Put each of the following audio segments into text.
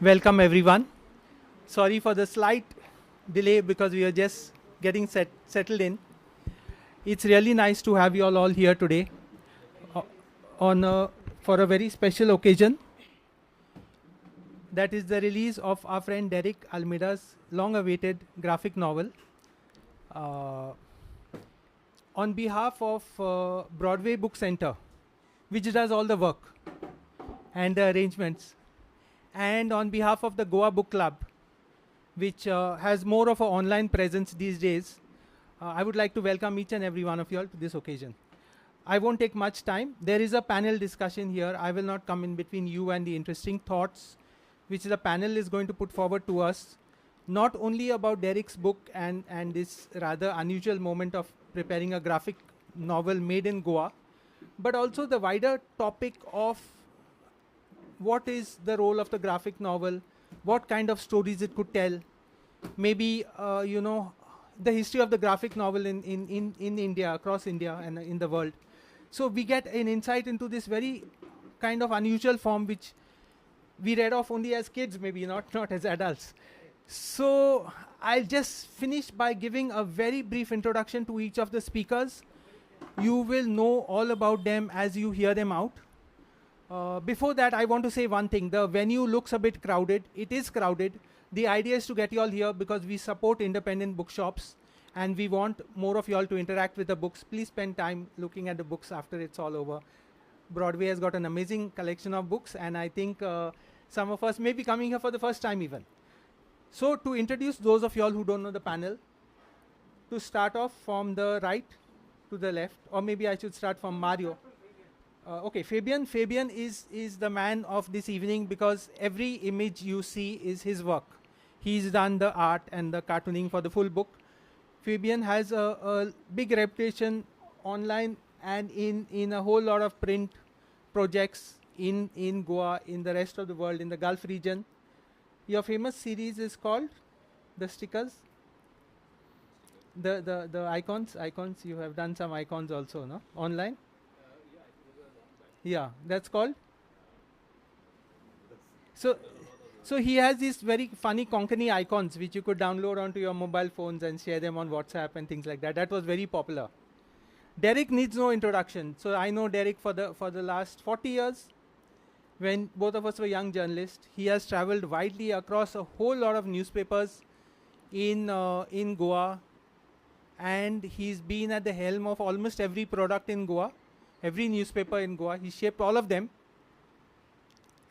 Welcome everyone. Sorry for the slight delay because we are just getting settled in. It's really nice to have you all here today o- on for a very special occasion. That is the release of our friend Derek Almeida's long-awaited graphic novel. Uh, on behalf of Broadway Book Center, which does all the work and the arrangements, and on behalf of the Goa Book Club, which has more of an online presence these days, I would like to welcome each and every one of you all to this occasion. I won't take much time. There is a panel discussion here. I will not come in between you and the interesting thoughts which the panel is going to put forward to us, not only about Derek's book and this rather unusual moment of preparing a graphic novel made in Goa, but also the wider topic of what is the role of the graphic novel, what kind of stories it could tell, maybe the history of the graphic novel in India, across India and in the world. So we get an insight into this very kind of unusual form which we read of only as kids, maybe not as adults. So I'll just finish by giving a very brief introduction to each of the speakers. You will know all about them as you hear them out. Before that, I want to say one thing. The venue looks a bit crowded. It is crowded. The idea is to get you all here because we support independent bookshops and we want more of you all to interact with the books. Please spend time looking at the books after it's all over. Broadway has got an amazing collection of books, and I think some of us may be coming here for the first time even. So to introduce those of you all who don't know the panel, to start off from the right to the left, or maybe I should start from Mario. Okay, Fabian. Fabian is the man of this evening because every image you see is his work. He's done the art and the cartooning for the full book. Fabian has a big reputation online and in a whole lot of print projects in Goa, in the rest of the world, in the Gulf region. Your famous series is called the stickers, the icons. You have done some icons also, no? Online. Yeah, that's called. So, so he has these very funny Konkani icons which you could download onto your mobile phones and share them on WhatsApp and things like that. That was very popular. Derek needs no introduction. So I know Derek for the last 40 years. When both of us were young journalists, he has traveled widely across a whole lot of newspapers in Goa, and he's been at the helm of almost every product in Goa, every newspaper in Goa. He shaped all of them,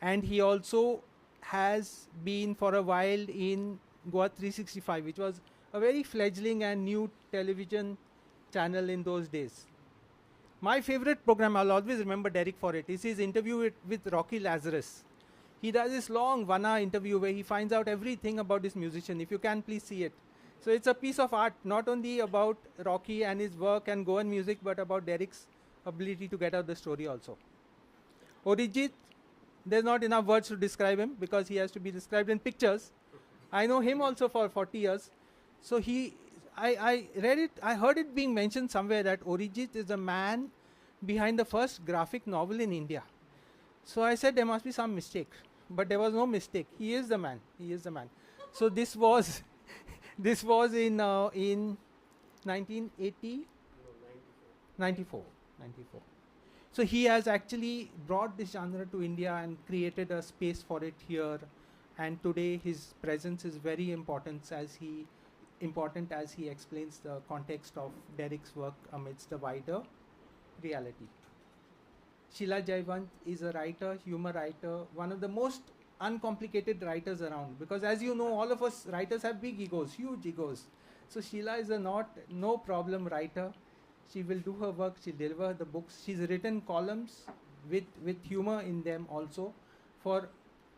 and he also has been for a while in Goa 365, which was a very fledgling and new television channel in those days. My favorite program, I'll always remember Derek for it, is his interview with Rocky Lazarus. He does this long 1 hour interview where he finds out everything about this musician. If you can, please see it. So it's a piece of art, not only about Rocky and his work and Goan music, but about Derek's ability to get out the story also. Orijit, there's not enough words to describe him because he has to be described in pictures. I know him also for 40 years. So I read it, I heard it being mentioned somewhere that Orijit is the man behind the first graphic novel in India. So I said there must be some mistake, but there was no mistake. He is the man. He is the man. So this was this was in 1980, 94, 94. So he has actually brought this genre to India and created a space for it here. And today his presence is very important as he explains the context of Derek's work amidst the wider reality. Sheila Jaivant is a writer, humor writer, one of the most uncomplicated writers around. Because as you know, all of us writers have big egos, huge egos. So Sheila is a no problem writer. She will do her work, she'll deliver the books. She's written columns with humor in them also for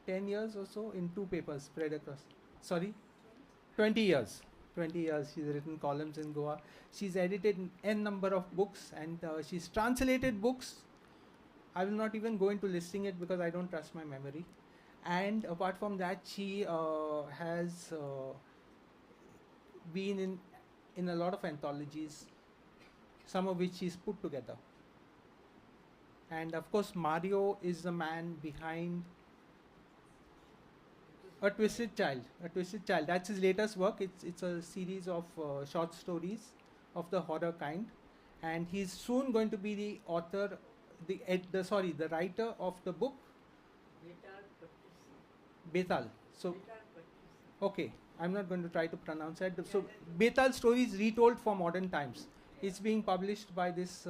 10 years or so in 2 papers spread across. Sorry? 20 years. 20 years she's written columns in Goa. She's edited n number of books and she's translated books. I will not even go into listing it because I don't trust my memory. And apart from that, she has been in a lot of anthologies, some of which she's put together. And of course, Mario is the man behind A Twisted Child. A Twisted Child. That's his latest work. It's a series of short stories of the horror kind, and he's soon going to be the author, the writer of the book Betal. So, okay, I'm not going to try to pronounce that. So, Betal Stories Retold for Modern Times. It's being published by this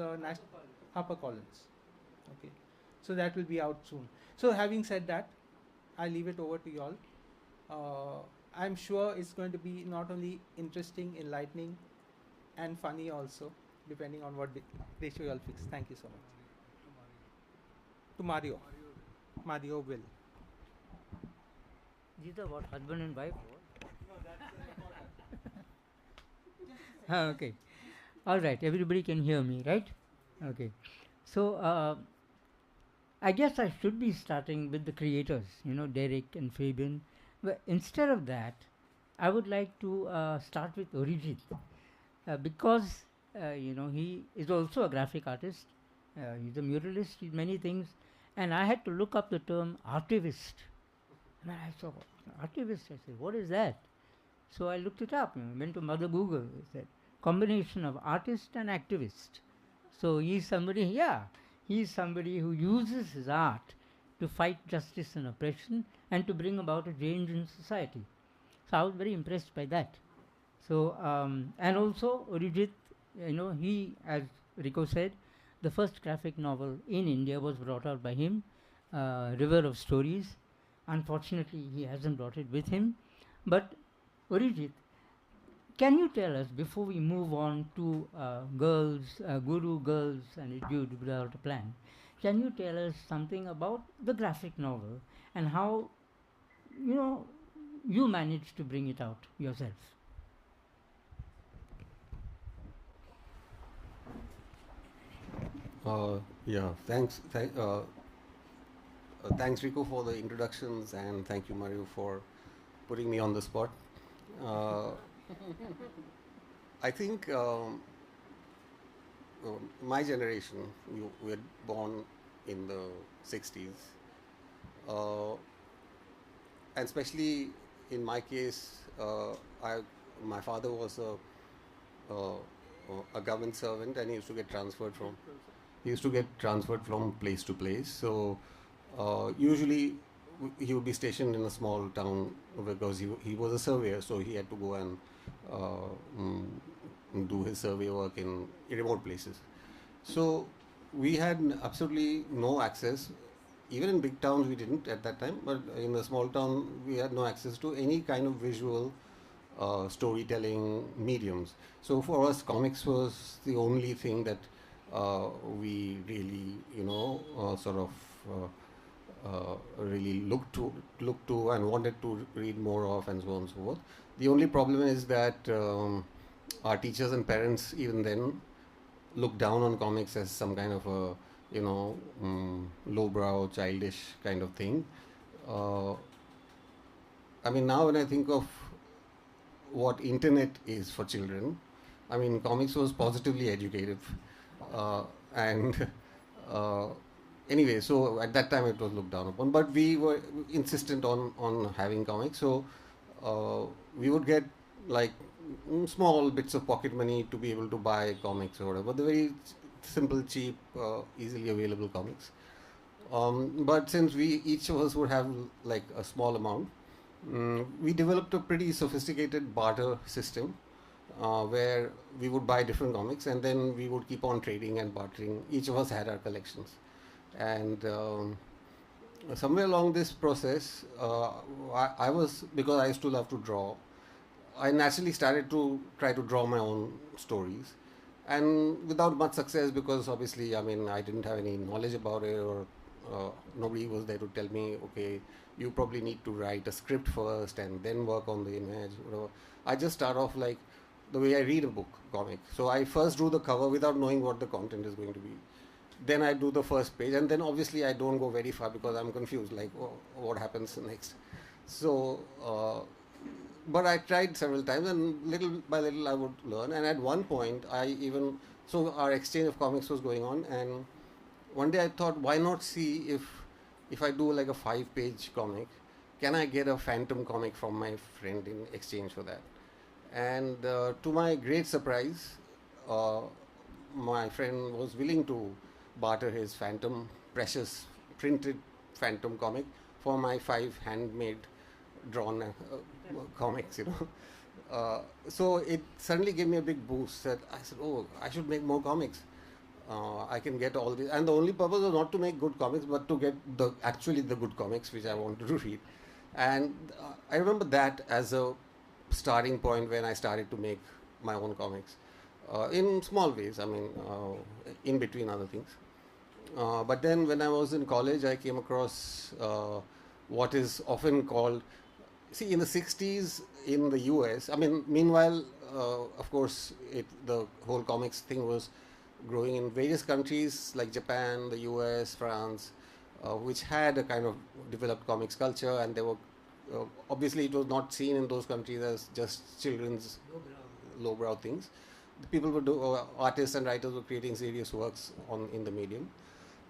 HarperCollins. Okay, so that will be out soon. So, having said that, I'll leave it over to you all. I'm sure it's going to be not only interesting, enlightening, and funny also, depending on what ratio you all fix. Thank you so much. To Mario. Mario will. These are what, husband and wife? No, that's Okay. All right. Everybody can hear me, right? Okay. So I guess I should be starting with the creators, Derek and Fabian. But instead of that, I would like to start with Arijit because he is also a graphic artist. He's a muralist. He's many things, and I had to look up the term artivist. And I saw artivist. I said, what is that? So I looked it up. Went to Mother Google. It said combination of artist and activist. So he's somebody who uses his art to fight justice and oppression and to bring about a change in society. So I was very impressed by that. So and also Arijit, he, as Rico said, the first graphic novel in India was brought out by him, River of Stories. Unfortunately, he hasn't brought it with him. But Arijit, can you tell us, before we move on to Guru, Girls and Jude Without a Plan, can you tell us something about the graphic novel and how, you managed to bring it out yourself? Yeah, thanks Rico for the introductions, and thank you Mario for putting me on the spot. I think my generation, we were born in the 60s, and especially in my case, my father was a government servant, and he used to get transferred from place to place. So usually he would be stationed in a small town because he was a surveyor, so he had to go and do his survey work in remote places. So we had absolutely no access. Even in big towns we didn't at that time, but in a small town we had no access to any kind of visual storytelling mediums. So for us, comics was the only thing that we really, really looked to and wanted to read more of, and so on and so forth. The only problem is that our teachers and parents even then looked down on comics as some kind of a lowbrow, childish kind of thing. I mean, now when I think of what internet is for children, I mean, comics was positively educative, and anyway, so at that time it was looked down upon, but we were insistent on having comics. So we would get like small bits of pocket money to be able to buy comics or whatever, the very simple, cheap, easily available comics. But since each of us would have like a small amount, we developed a pretty sophisticated barter system where we would buy different comics and then we would keep on trading and bartering. Each of us had our collections. And somewhere along this process, I was, because I used to love to draw, I naturally started to try to draw my own stories. And without much success, because obviously, I mean, I didn't have any knowledge about it, or nobody was there to tell me, okay, you probably need to write a script first and then work on the image, whatever. I just start off like the way I read a comic. So I first drew the cover without knowing what the content is going to be. Then I do the first page, and then obviously I don't go very far because I'm confused, like, oh, what happens next? So, but I tried several times, and little by little I would learn. And at one point, so our exchange of comics was going on, and one day I thought, why not see if I do like a 5-page comic, can I get a Phantom comic from my friend in exchange for that? And to my great surprise, uh, my friend was willing to barter his Phantom, precious printed Phantom comic for my 5 handmade drawn comics, you know. So it suddenly gave me a big boost that I said, oh, I should make more comics. I can get all this, and the only purpose was not to make good comics, but to get actually the good comics which I wanted to read. And I remember that as a starting point when I started to make my own comics in small ways. I mean, in between other things. But then when I was in college, I came across what is often called, see, in the 60s in the US, I mean, meanwhile, of course, the whole comics thing was growing in various countries like Japan, the US, France, which had a kind of developed comics culture, and they were obviously it was not seen in those countries as just children's lowbrow things. The people were artists and writers were creating serious works in the medium,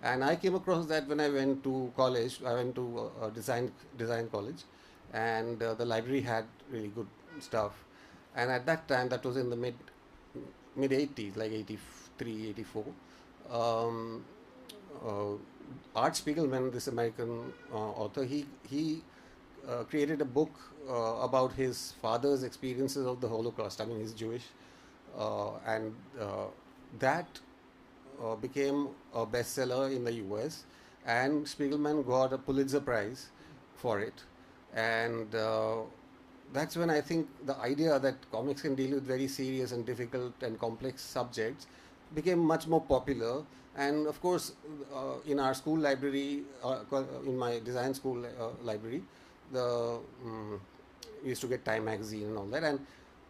and I came across that when I went to college. I went to design college, and the library had really good stuff. And at that time, that was in the mid 80s, like 83, 84. Art Spiegelman, this American author, he created a book about his father's experiences of the Holocaust. I mean, he's Jewish, and that became a bestseller in the US, and Spiegelman got a Pulitzer Prize for it. And that's when I think the idea that comics can deal with very serious and difficult and complex subjects became much more popular. And of course, in our school library, in my design school library, we used to get Time magazine and all that. And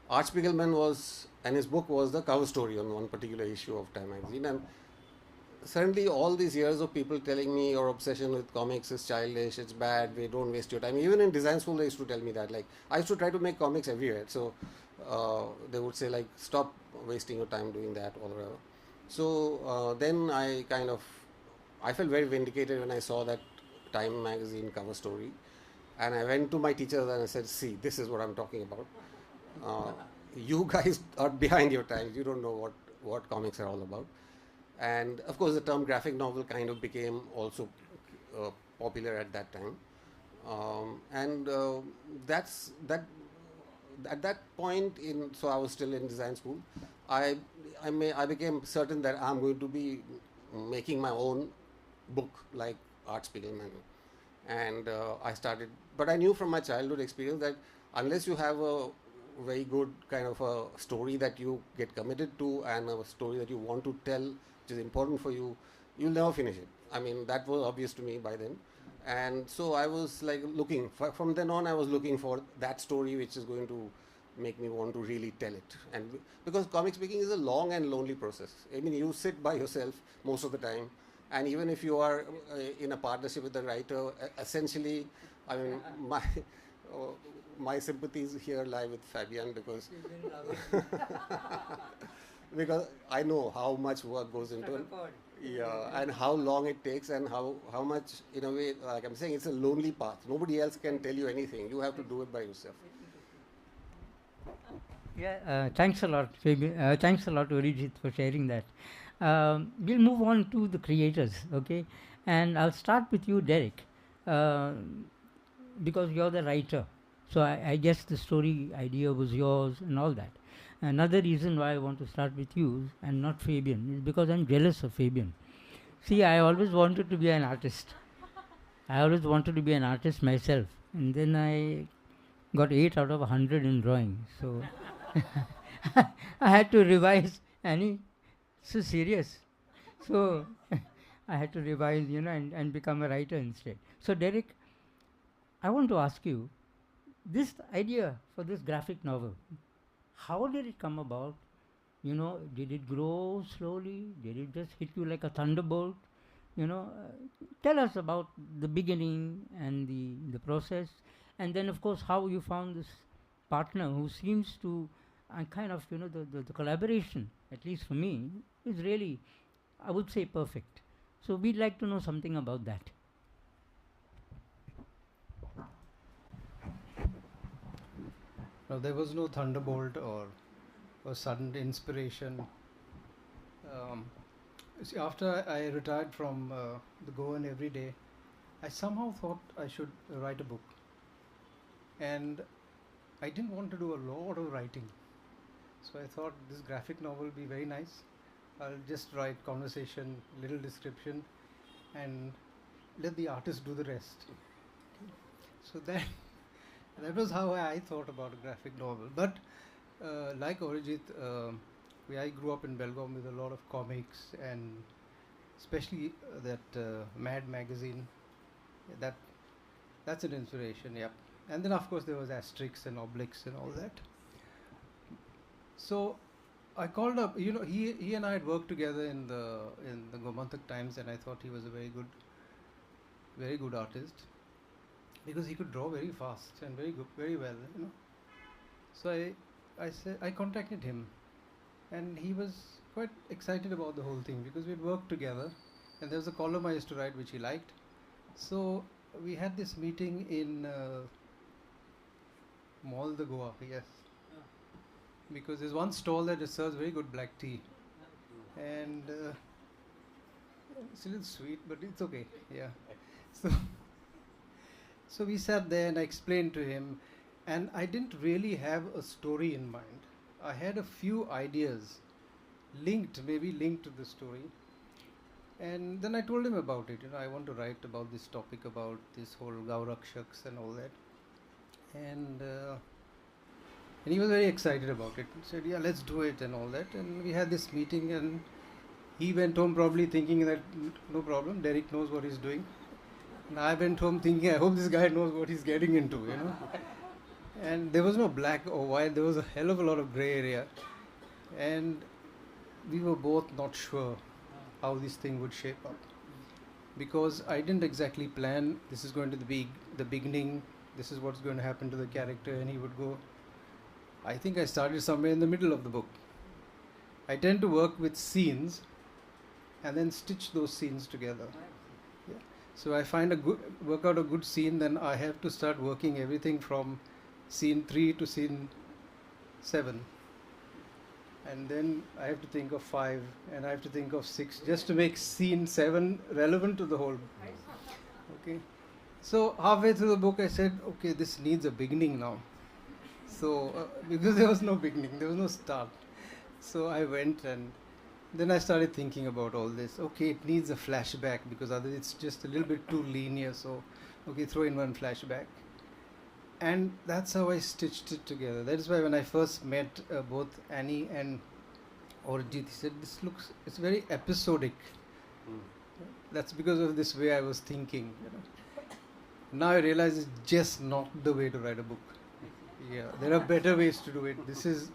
Art Spiegelman and his book was the cover story on one particular issue of Time magazine. And suddenly all these years of people telling me your obsession with comics is childish, it's bad, don't waste your time. Even in design school they used to tell me that. Like, I used to try to make comics everywhere. So they would say, like, stop wasting your time doing that or whatever. So then I felt very vindicated when I saw that Time magazine cover story. And I went to my teachers and I said, see, this is what I'm talking about. You guys are behind your times. You don't know what comics are all about. And of course, the term graphic novel kind of became also popular at that time. That's that. At that point, so I was still in design school. I became certain that I'm going to be making my own book like Art Spiegelman. And I started, but I knew from my childhood experience that unless you have a very good kind of a story that you get committed to and a story that you want to tell, which is important for you, you'll never finish it. I mean, that was obvious to me by then. And so I was like looking, from then on I was looking for that story which is going to make me want to really tell it. And because comics making is a long and lonely process. I mean, you sit by yourself most of the time, and even if you are in a partnership with the writer, essentially, I mean, my sympathies here lie with Fabian because because I know how much work goes into it. Yeah, and how long it takes, and how much, in a way, like I'm saying, it's a lonely path. Nobody else can tell you anything. You have to do it by yourself. Yeah, thanks a lot, Fabian. Thanks a lot, Arijit, for sharing that. We'll move on to the creators, okay? And I'll start with you, Derek, because you're the writer. So I guess the story idea was yours and all that. Another reason why I want to start with you and not Fabian is because I'm jealous of Fabian. See, I always wanted to be an artist. I always wanted to be an artist myself. And then I got 8 out of 100 in drawing. So I had to revise, and so serious. So I had to revise, and become a writer instead. So Derek, I want to ask you, this idea for this graphic novel, how did it come about? Did it grow slowly? Did it just hit you like a thunderbolt? Tell us about the beginning and the process, and then of course how you found this partner who seems to kind of, the collaboration, at least for me, is really, I would say, perfect. So we'd like to know something about that. No, there was no thunderbolt or sudden inspiration. See, after I retired from the Goan every day, I somehow thought I should write a book. And I didn't want to do a lot of writing. So I thought this graphic novel will be very nice. I'll just write conversation, little description, and let the artist do the rest. So that was how I thought about a graphic novel. But like Arijit, I grew up in Belgaum with a lot of comics, and especially that Mad magazine. That's an inspiration, yeah. And then of course there was Asterix and Obelix and all that. So I called up. He and I had worked together in the Gomantak Times, and I thought he was a very good artist, because he could draw very fast and very well. So I contacted him, and he was quite excited about the whole thing because we'd worked together, and there was a column I used to write which he liked. So we had this meeting in Mall de Goa, yes, because there's one stall that serves very good black tea, and it's a little sweet, but it's okay. Yeah. So we sat there, and I explained to him, and I didn't really have a story in mind. I had a few ideas maybe linked to the story. And then I told him about it. I want to write about this topic, about this whole Gaurakshaks and all that. And he was very excited about it. He said, yeah, let's do it and all that. And we had this meeting, and he went home probably thinking that no problem, Derek knows what he's doing. And I went home thinking, I hope this guy knows what he's getting into, And there was no black or white, there was a hell of a lot of grey area. And we were both not sure how this thing would shape up, because I didn't exactly plan this is going to be the beginning, this is what's going to happen to the character, and he would go. I think I started somewhere in the middle of the book. I tend to work with scenes and then stitch those scenes together. Yeah. So I work out a good scene, then I have to start working everything from scene 3 to scene 7. And then I have to think of 5, and I have to think of 6, just to make scene 7 relevant to the whole book. Okay. So halfway through the book I said, okay, this needs a beginning now. So, because there was no beginning, there was no start. So I went, and then I started thinking about all this. Okay, it needs a flashback, because otherwise it's just a little bit too linear. So, okay, throw in one flashback. And that's how I stitched it together. That is why when I first met both Annie and Arijit, he said, it's very episodic. That's because of this way I was thinking. Now I realize it's just not the way to write a book. Yeah, there are better ways to do it. This is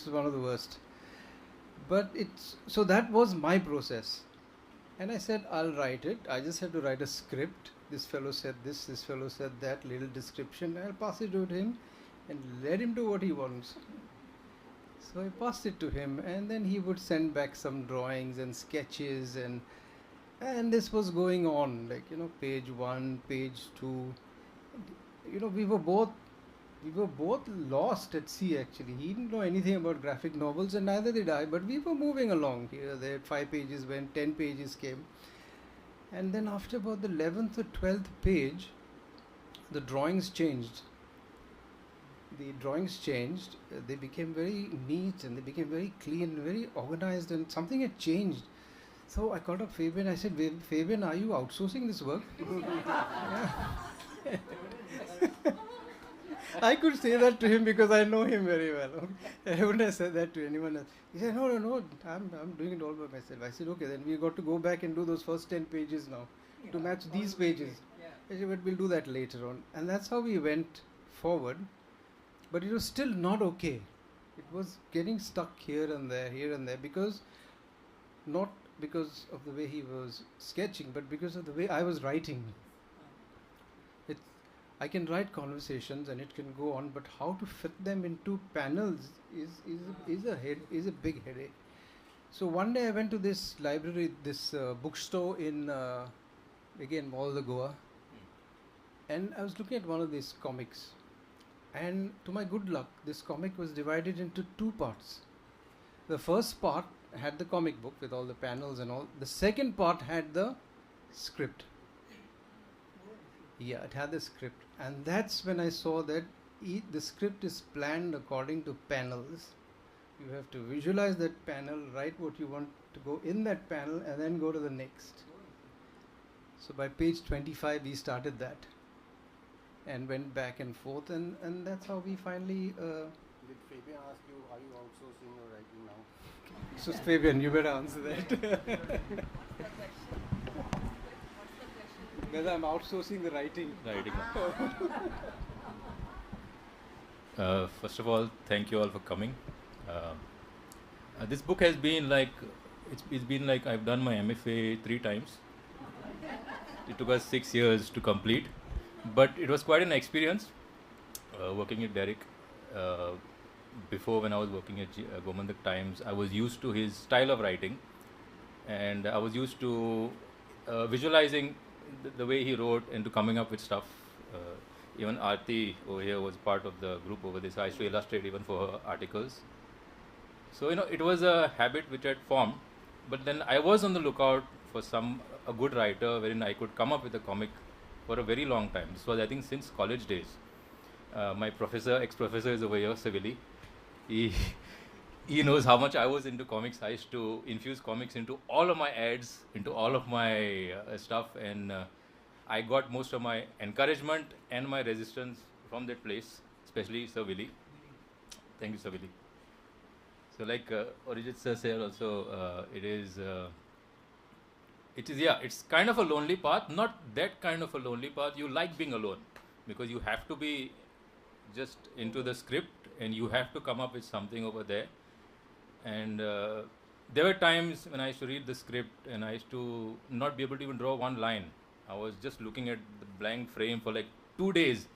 one of the worst. But so that was my process. And I said, I'll write it. I just have to write a script. This fellow said this fellow said that, little description. I'll pass it to him and let him do what he wants. So I passed it to him, and then he would send back some drawings and sketches, and this was going on, page 1, page 2. We were both lost at sea, actually. He didn't know anything about graphic novels, and neither did I, but we were moving along. Here, there, 5 pages went, 10 pages came. And then after about the 11th or 12th page, the drawings changed. They became very neat, and they became very clean, very organized, and something had changed. So I called up Fabian. I said, Fabian, are you outsourcing this work? I could say that to him because I know him very well. I wouldn't have said that to anyone else. He said, no, I'm doing it all by myself. I said, okay, then we got to go back and do those first 10 pages now to match these pages. I said, but we'll do that later on. And that's how we went forward. But it was still not okay. It was getting stuck here and there, because not because of the way he was sketching, but because of the way I was writing. I can write conversations and it can go on, but how to fit them into panels is a big headache. So one day I went to this library, this bookstore in again Mall de Goa, and I was looking at one of these comics, And to my good luck, this comic was divided into 2 parts. The first part had the comic book with all the panels and all. The second part had the script. Yeah, it had the script. And that's when I saw that the script is planned according to panels. You have to visualize that panel, write what you want to go in that panel, and then go to the next. So by page 25, we started that and went back and forth, and that's how we finally. Did Fabian ask you, are you outsourcing your writing now? So Fabian, you better answer that. Whether I'm outsourcing the writing. First of all, thank you all for coming. This book has been like, it's been like I've done my MFA 3 times. It took us 6 years to complete, but it was quite an experience working with Derek. Before, when I was working at Gomandak Times, I was used to his style of writing, and I was used to visualizing the way he wrote and to coming up with stuff. Even Aarti over here was part of the group over this. I used to illustrate even for her articles. So, it was a habit which had formed, but then I was on the lookout for a good writer wherein I could come up with a comic for a very long time. This was, I think, since college days. My ex-professor is over here, Savili. He knows how much I was into comics. I used to infuse comics into all of my ads, into all of my stuff, and I got most of my encouragement and my resistance from that place, especially Savili. Thank you, Savili. So, like Arijit sir said also, it's kind of a lonely path, not that kind of a lonely path. You like being alone because you have to be just into the script and you have to come up with something over there. And there were times when I used to read the script and I used to not be able to even draw one line. I was just looking at the blank frame for like 2 days.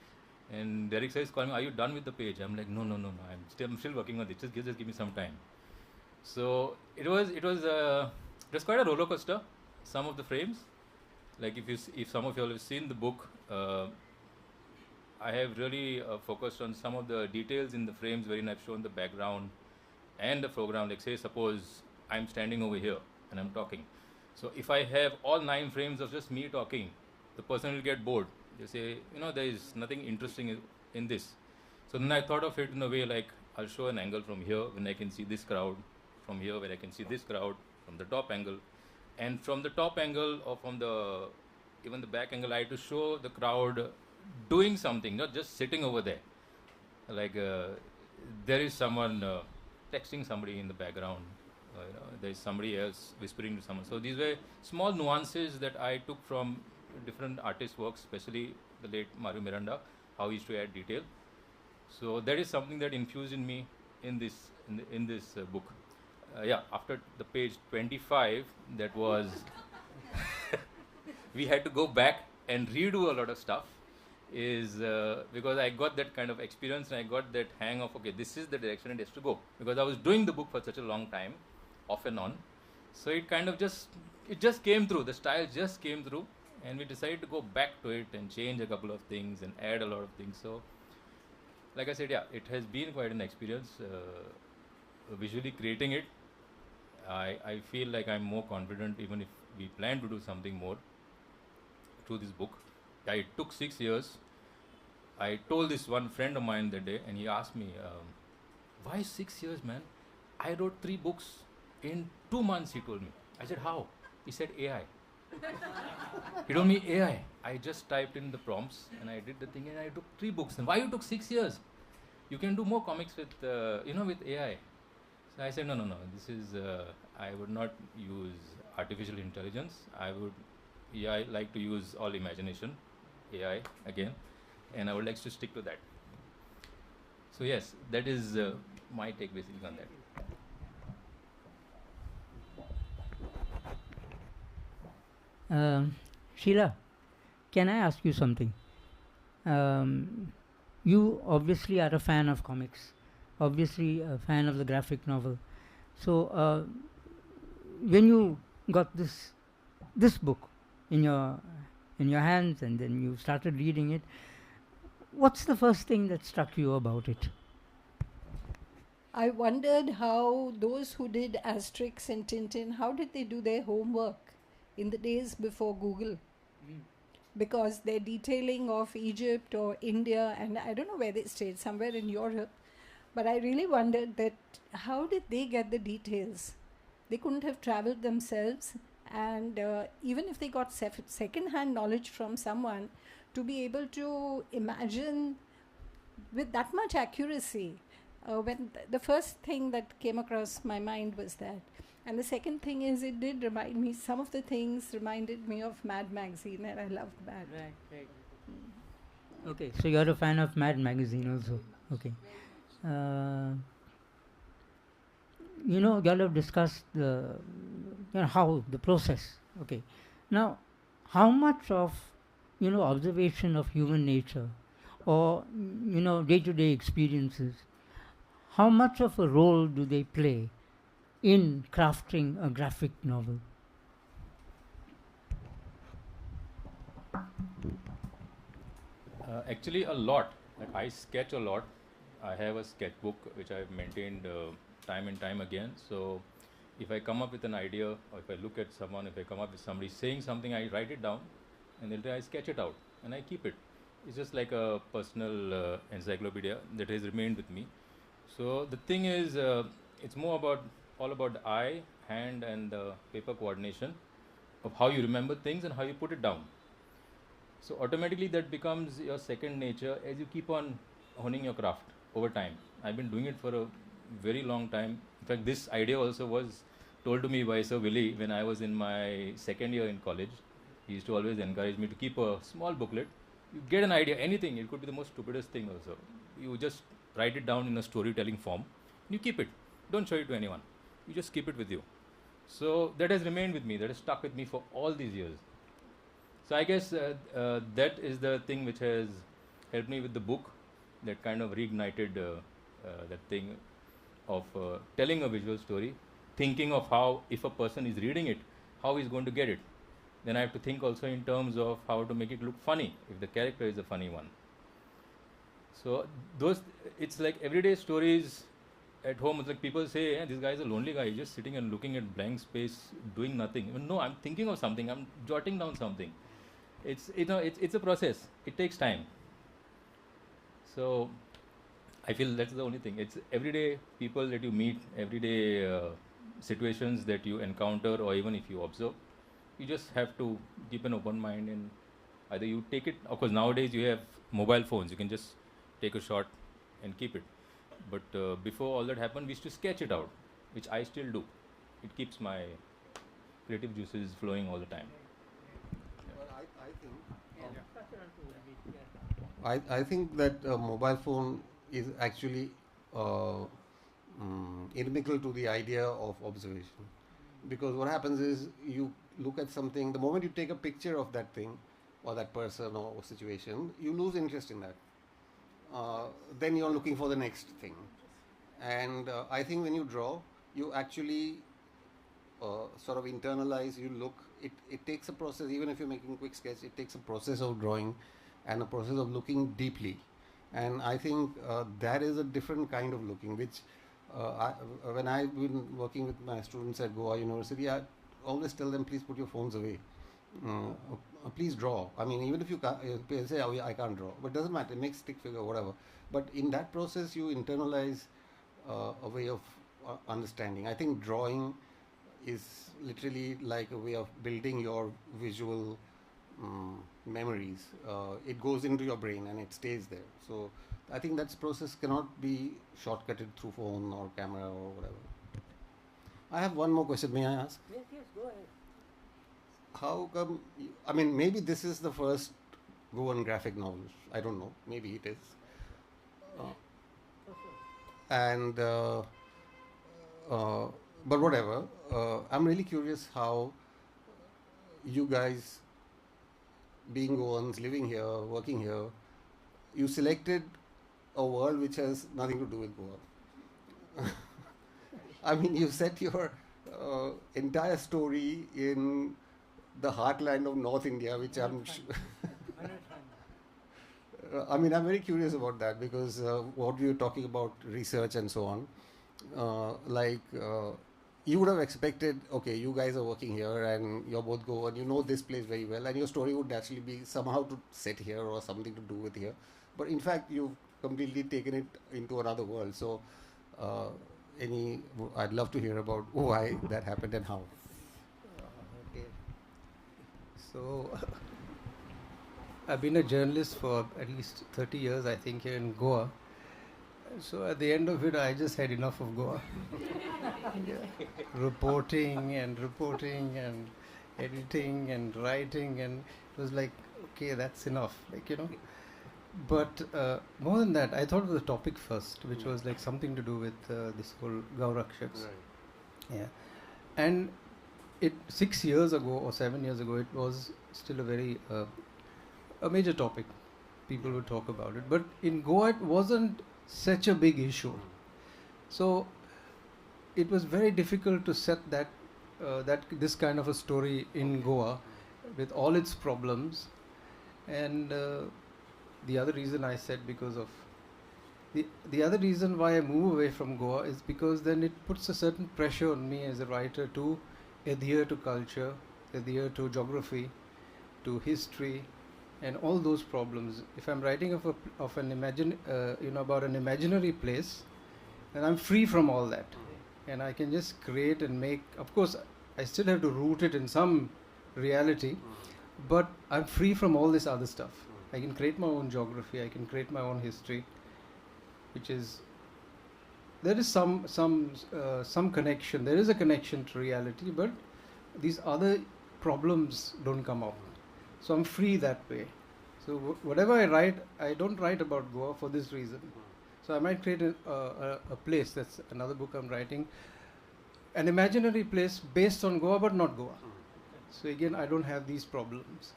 And Derek says, calling me, are you done with the page? I'm like, no, I'm still working on it. Just give me some time. So it was quite a roller coaster. Some of the frames, like if some of you all have seen the book, I have really focused on some of the details in the frames wherein I've shown the background and the foreground. Like say, suppose I'm standing over here and I'm talking. So if I have all 9 frames of just me talking, the person will get bored. They say, there is nothing interesting in this. So then I thought of it in a way like I'll show an angle from here when I can see this crowd, from here where I can see this crowd, from the top angle. And from the top angle or from even the back angle, I had to show the crowd doing something, not just sitting over there. Like there is someone texting somebody in the background. There is somebody else whispering to someone. So these were small nuances that I took from different artists' works, especially the late Mario Miranda, how he used to add detail. So that is something that infused in me in this book. After the page 25, that was we had to go back and redo a lot of stuff, because I got that kind of experience and I got that hang of, okay, this is the direction it has to go, because I was doing the book for such a long time, off and on. So it kind of just came through, the style just came through, and we decided to go back to it and change a couple of things and add a lot of things. So like I said, it has been quite an experience visually creating it. I feel like I'm more confident even if we plan to do something more through this book. It took 6 years. I told this one friend of mine that day and he asked me, why 6 years, man? I wrote 3 books in 2 months, he told me. I said, how? He said, AI. He told me AI. I just typed in the prompts and I did the thing and I took 3 books. And why you took 6 years? You can do more comics with AI. So I said, no. This is, I would not use artificial intelligence. I like to use all imagination, AI again, and I would like to stick to that. So yes, that is my take basically on that. Sheila, can I ask you something? You obviously are a fan of comics, obviously a fan of the graphic novel. So when you got this book in your hands and then you started reading it, what's the first thing that struck you about it? I wondered how those who did Asterix and Tintin, how did they do their homework in the days before Google? Because their detailing of Egypt or India, and I don't know where they stayed, somewhere in Europe, but I really wondered that how did they get the details? They couldn't have traveled themselves, and even if they got second-hand knowledge from someone, to be able to imagine with that much accuracy. The first thing that came across my mind was that. And the second thing is, it did remind me, some of the things reminded me of Mad magazine, and I loved Mad. Right. Okay, so you're a fan of Mad magazine also. Okay. You all have discussed how the process. Okay. Now, how much of observation of human nature, or day-to-day experiences, how much of a role do they play in crafting a graphic novel? Actually, a lot. Like, I sketch a lot. I have a sketchbook which I've maintained time and time again. So if I come up with an idea, or if I look at someone, if I come up with somebody saying something, I write it down, and then I sketch it out and I keep it. It's just like a personal encyclopedia that has remained with me. So the thing is, it's more about all about the eye, hand, and paper coordination of how you remember things and how you put it down. So automatically that becomes your second nature as you keep on honing your craft over time. I've been doing it for a very long time. In fact, this idea also was told to me by Sir Willie when I was in my second year in college. He used to always encourage me to keep a small booklet. You get an idea, anything, it could be the most stupidest thing also. You just write it down in a storytelling form. You keep it. Don't show it to anyone. You just keep it with you. So that has remained with me. That has stuck with me for all these years. So I guess that is the thing which has helped me with the book. That kind of reignited that thing of telling a visual story, thinking of how, if a person is reading it, how he's going to get it. Then I have to think also in terms of how to make it look funny, if the character is a funny one. So it's like everyday stories at home. It's like people say, this guy is a lonely guy, he's just sitting and looking at blank space, doing nothing. No, I'm thinking of something, I'm jotting down something. It's a process. It takes time. So I feel that's the only thing. It's everyday people that you meet, everyday situations that you encounter, or even if you observe. You just have to keep an open mind, and either you take it. Of course, nowadays you have mobile phones. You can just take a shot and keep it. But before all that happened, we used to sketch it out, which I still do. It keeps my creative juices flowing all the time. I think that mobile phone is actually inimical to the idea of observation, because what happens is you look at something, the moment you take a picture of that thing or that person or situation, you lose interest in that. Then you're looking for the next thing. And I think when you draw, you actually sort of internalize, you look, it takes a process. Even if you're making a quick sketch, it takes a process of drawing and a process of looking deeply. And I think that is a different kind of looking, which when I've been working with my students at Goa University, I always tell them, please put your phones away. Please draw. I mean, even if you can't, say, oh, yeah, I can't draw, but it doesn't matter, make stick figure, whatever. But in that process, you internalize a way of understanding. I think drawing is literally like a way of building your visual memories. It goes into your brain and it stays there. So I think that process cannot be shortcutted through phone or camera or whatever. I have one more question. May I ask? Yes, go ahead. How come? I mean, maybe this is the first Goan graphic novel. I don't know. Maybe it is. And but whatever. I'm really curious how you guys, being Goans, living here, working here, you selected a world which has nothing to do with Goa. I mean, you set your entire story in the heartland of North India, which I'm I mean, I'm very curious about that because what we were talking about research and so on, you would have expected, okay, you guys are working here and you're both Goa and you know this place very well, and your story would naturally be somehow to set here or something to do with here. But in fact, you've completely taken it into another world. So, I'd love to hear about why that happened and how. Okay. So, I've been a journalist for at least 30 years, I think, here in Goa. So at the end of it, I just had enough of Goa. Yeah. Reporting and editing and writing, and it was like, okay, that's enough, But more than that, I thought of the topic first, which was like something to do with this whole Gaurakshaks. Right. Yeah. And 6 years ago or 7 years ago, it was still a very a major topic. People would talk about it, but in Goa it wasn't such a big issue. So it was very difficult to set that this kind of a story in Goa with all its problems. And the other reason I said because of the other reason why I move away from Goa is because then it puts a certain pressure on me as a writer to adhere to culture, adhere to geography, to history, and all those problems. If I'm writing about an imaginary place, then I'm free from all that, and I can just create and make. Of course, I still have to root it in some reality, but I'm free from all this other stuff. I can create my own geography. I can create my own history, which is there is some connection. There is a connection to reality, but these other problems don't come up. So I'm free that way. So whatever I write, I don't write about Goa for this reason. So I might create a place. That's another book I'm writing. An imaginary place based on Goa, but not Goa. So again, I don't have these problems.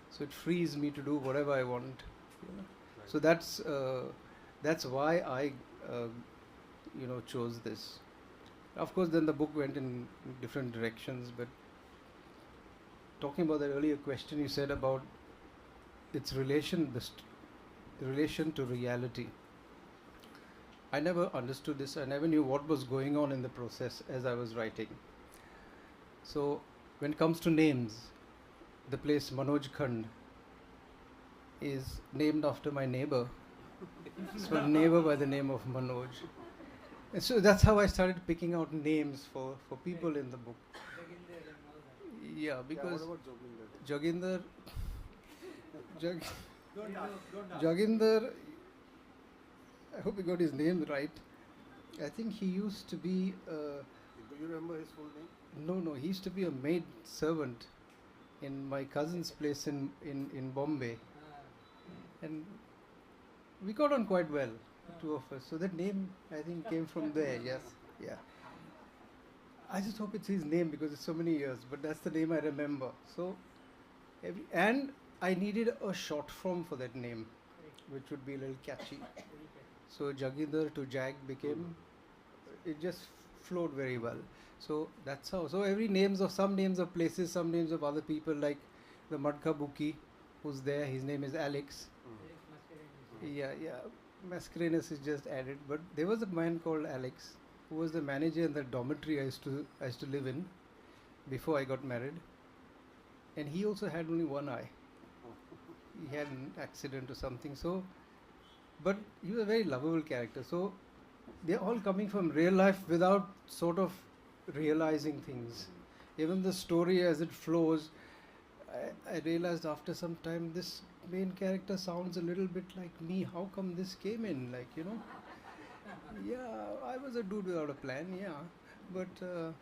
So it frees me to do whatever I want. So that's why I chose this. Of course, then the book went in different directions. But talking about that earlier question you said about its relation, the relation to reality. I never understood this. I never knew what was going on in the process as I was writing. So when it comes to names, the place Manoj Khand is named after my neighbor. So a neighbor by the name of Manoj. And so that's how I started picking out names for people in the book. Yeah, because Joginder, Joginder, I hope you got his name right. I think he used to be. Do you remember his full name? No, he used to be a maid servant in my cousin's place in Bombay, and we got on quite well, two of us. So that name I think came from there. Yes, yeah. I just hope it's his name because it's so many years, but that's the name I remember. So, and I needed a short form for that name, which would be a little catchy. So Joginder to Jag became, it just flowed very well. So that's how. So some names of places, some names of other people, like the Madka Buki, who's there. His name is Alex. Yeah. Mascarenhas is just added, but there was a man called Alex who was the manager in the dormitory I used to live in before I got married, and he also had only one eye. He had an accident or something. So, but he was a very lovable character. So they're all coming from real life without sort of realizing things. Even the story as it flows, I realized after some time this main character sounds a little bit like me. How come this came in? Yeah, I was a dude without a plan, yeah. But,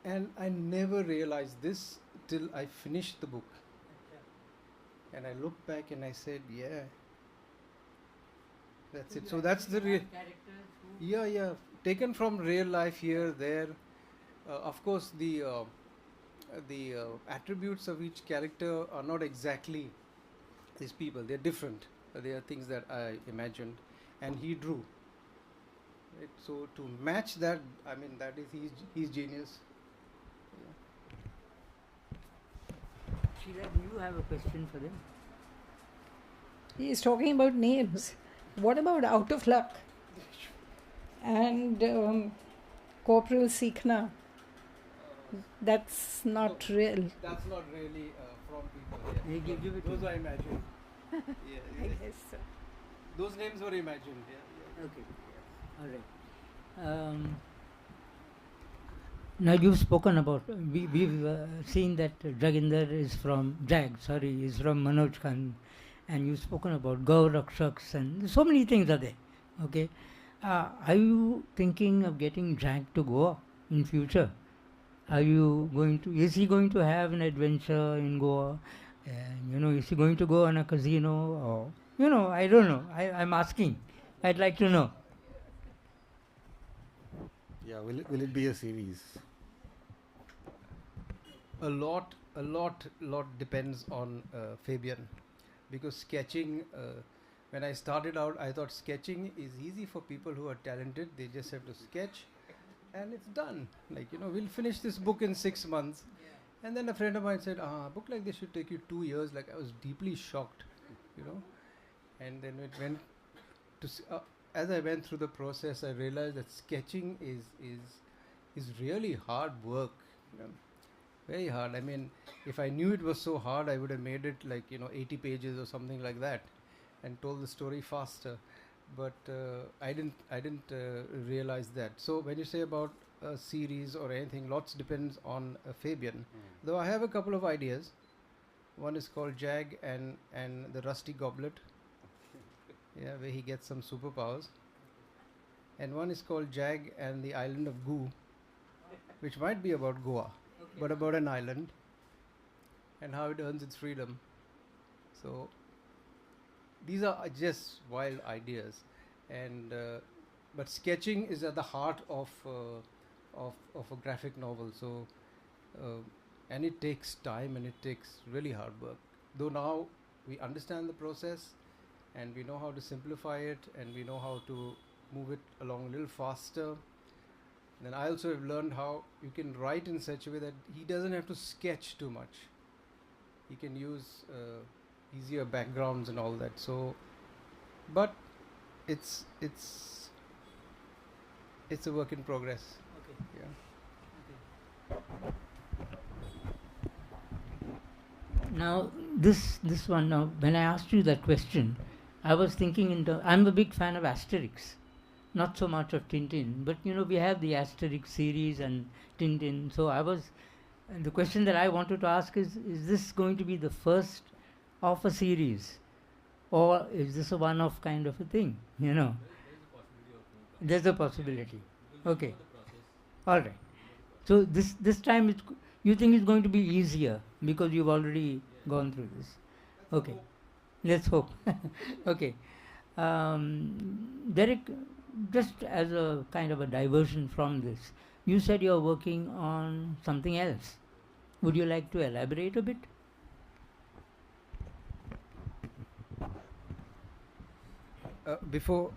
and I never realized this till I finished the book. And I looked back and I said, yeah, that's it. So that's the real. Yeah. Taken from real life here, there. Of course, the attributes of each character are not exactly these people. They're different. They are things that I imagined, and he drew. Right? So to match that, I mean, that is his genius. Sheila, do you have a question for them? He's talking about names. What about Out of Luck? And Corporal Sikhna? That's not real. That's not really from people. They give it to Those you. are imagined. I guess so. Those names were imagined. Okay. All right. Now you've spoken about, we've seen that Jaginder is from, is from Manoj Khan, and you've spoken about Gaur Rakshaks, and so many things are there. Okay. Are you thinking of getting Jag to Goa in future? Is he going to have an adventure in Goa? Is he going to go on a casino? Or, I don't know. I'm asking. I'd like to know. Yeah, will it be a series? A lot depends on Fabian, because sketching. When I started out, I thought sketching is easy for people who are talented. They just have to sketch, and it's done. We'll finish this book in 6 months. And then a friend of mine said, a book like this should take you 2 years. Like, I was deeply shocked, And then it went to, as I went through the process, I realized that sketching is really hard work, very hard. I mean, if I knew it was so hard, I would have made it 80 pages or something like that, and told the story faster. But I didn't realize that. So when you say about a series or anything, lots depends on Fabian. Though I have a couple of ideas. One is called Jag and the Rusty Goblet, where he gets some superpowers. And one is called Jag and the Island of Goo, which might be about Goa, but about an island and how it earns its freedom. So these are just wild ideas, and but sketching is at the heart of a graphic novel. So and it takes time and it takes really hard work. Though now we understand the process and we know how to simplify it and we know how to move it along a little faster. Then I also have learned how you can write in such a way that he doesn't have to sketch too much. He can use easier backgrounds and all that. So, but it's a work in progress. Okay. Yeah. Now, this one, now, when I asked you that question, I was thinking I'm a big fan of Asterix, not so much of Tintin, but we have the Asterix series and Tintin. So and the question that I wanted to ask is this going to be the first of a series, or is this a one-off kind of a thing? There's a possibility. Okay. All right. So this time you think it's going to be easier because you've already gone through this. Okay. Let's hope. Okay. Derek, just as a kind of a diversion from this, you said you're working on something else. Would you like to elaborate a bit? Before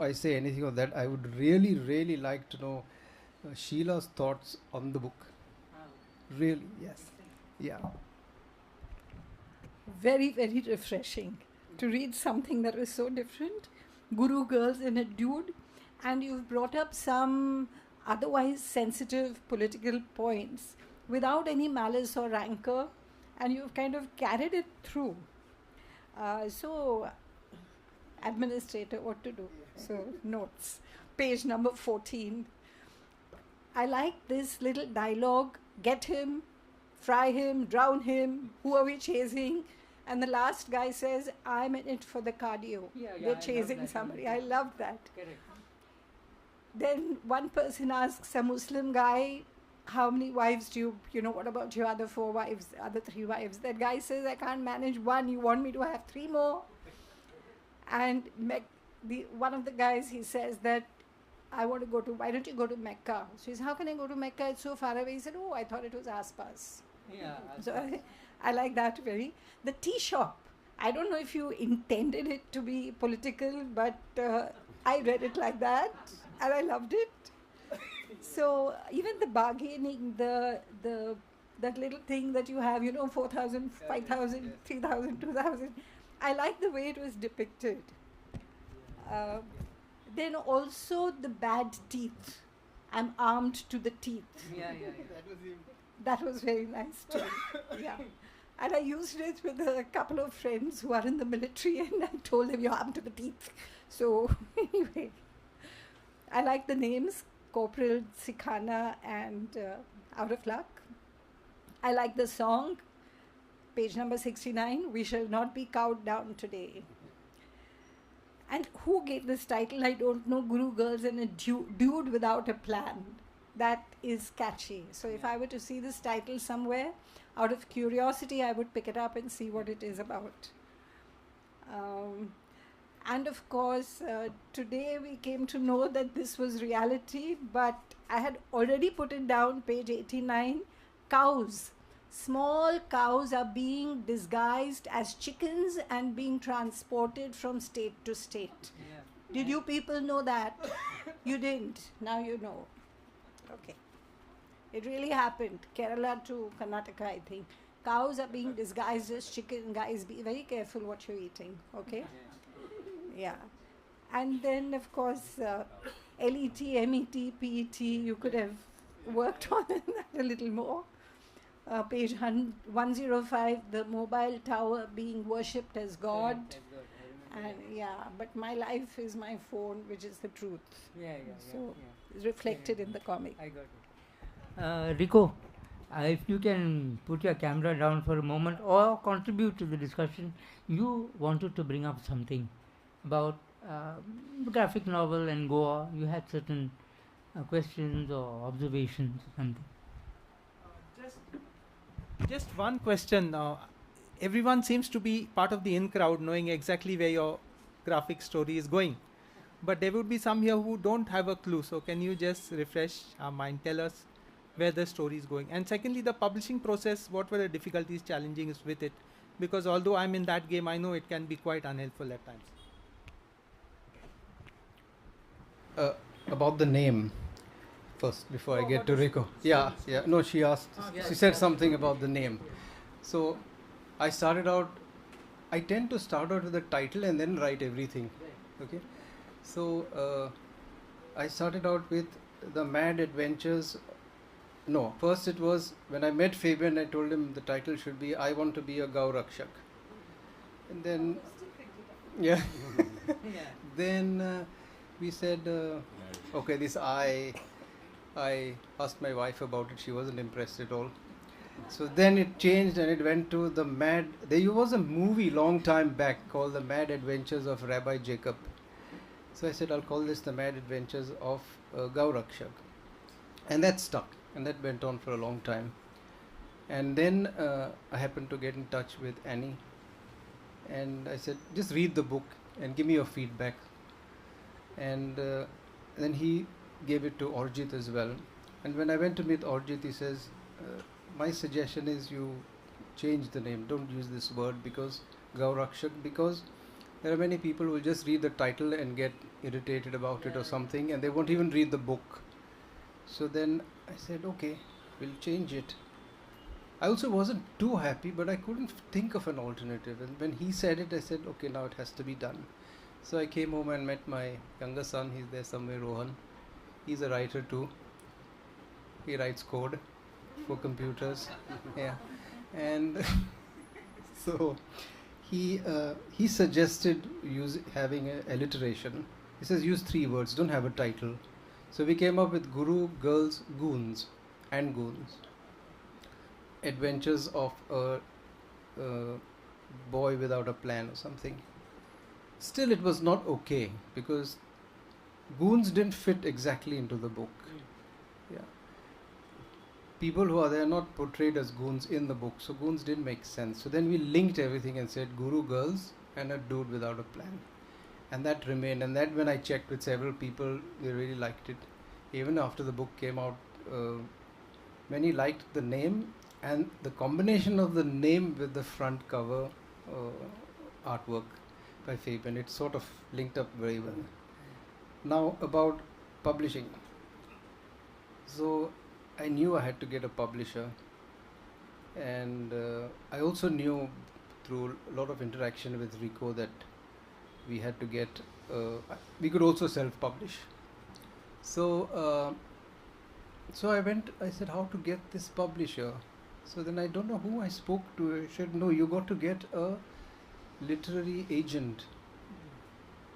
I say anything on that, I would really like to know Sheila's thoughts on the book. Really, yes. Yeah. Very, very refreshing to read something that was so different. Guru girls and a dude, and you've brought up some otherwise sensitive political points without any malice or rancor, and you've kind of carried it through. So, administrator, what to do? So, notes. Page number 14. I like this little dialogue. Get him, fry him, drown him, who are we chasing? And the last guy says, I'm in it for the cardio. We're chasing somebody. I love that. Correct. Then one person asks a Muslim guy, how many wives do you, what about your other 4 wives, other 3 wives? That guy says, I can't manage 1. You want me to have 3 more? And one of the guys, he says that, why don't you go to Mecca? So he says, how can I go to Mecca? It's so far away. He said, I thought it was Aspas. Yeah. So I like that very. The tea shop. I don't know if you intended it to be political, but I read it like that and I loved it. So even the bargaining, that little thing that you have, 4,000, 5,000, 3,000, 2,000. I like the way it was depicted. Then also the bad teeth. I'm armed to the teeth. That was very nice too. Yeah. And I used it with a couple of friends who are in the military, and I told them, you're armed to the teeth. So, anyway, I like the names Corporal, Sikhana, and Out of Luck. I like the song, page number 69, We Shall Not Be Cowed Down Today. And who gave this title? I don't know. Guru Girls and a Dude Without a Plan. That is catchy. So if I were to see this title somewhere, out of curiosity, I would pick it up and see what it is about. And of course, today we came to know that this was reality, but I had already put it down, page 89, cows. Small cows are being disguised as chickens and being transported from state to state. Did you people know that? You didn't. Now you know. Okay. It really happened. Kerala to Karnataka, I think. Cows are being disguised as chicken. Guys, be very careful what you're eating. Okay? Yeah. And then, of course, LET, MET, PET, you could have worked on that a little more. Page 105, the mobile tower being worshipped as God. And yeah, but my life is my phone, which is the truth. So it's reflected in the comic. I got it. Rico, if you can put your camera down for a moment or contribute to the discussion, you wanted to bring up something about graphic novel and Goa. You had certain questions or observations or something. Just one question. Everyone seems to be part of the in crowd, knowing exactly where your graphic story is going. But there would be some here who don't have a clue. So can you just refresh our mind, tell us where the story is going? And secondly, the publishing process, what were the difficulties, challenges with it? Because although I'm in that game, I know it can be quite unhelpful at times. About the name first, before I get to Rico. Yeah. No, she asked. She said something about the name. So I tend to start out with the title and then write everything. Okay. So I started out with The Mad Adventures. No, first it was when I met Fabian, I told him the title should be I Want to Be a Gaurakshak. And then, then we said, okay, this I asked my wife about it. She wasn't impressed at all. So then it changed and it went to the Mad. There was a movie long time back called The Mad Adventures of Rabbi Jacob. So I said, I'll call this The Mad Adventures of Gaurakshak. And that stuck. And that went on for a long time. And then I happened to get in touch with Annie. And I said, just read the book and give me your feedback. And then he gave it to Orjit as well. And when I went to meet Orjit, he says, my suggestion is you change the name. Don't use this word because Gaurakshak, because there are many people who will just read the title and get irritated about it or something, and they won't even read the book. So then I said, okay, we'll change it. I also wasn't too happy, but I couldn't think of an alternative. And when he said it, I said, okay, now it has to be done. So I came home and met my younger son. He's there somewhere, Rohan. He's a writer too. He writes code for computers. Yeah. And so he suggested having an alliteration. He says use 3 words, don't have a title. So we came up with Guru, Girls, Goons and Goons. Adventures of a boy without a plan or something. Still it was not okay because goons didn't fit exactly into the book. Yeah. People who are there not portrayed as goons in the book, so goons didn't make sense. So then we linked everything and said Guru, Girls and a dude without a plan. And that remained, and that when I checked with several people, they really liked it. Even after the book came out, many liked the name and the combination of the name with the front cover artwork by Fabian. It sort of linked up very well. Now about publishing. So I knew I had to get a publisher, and I also knew through a lot of interaction with Rico that we had to get, we could also self-publish. So, so I said, how to get this publisher? So then I don't know who I spoke to. I said, no, you got to get a literary agent.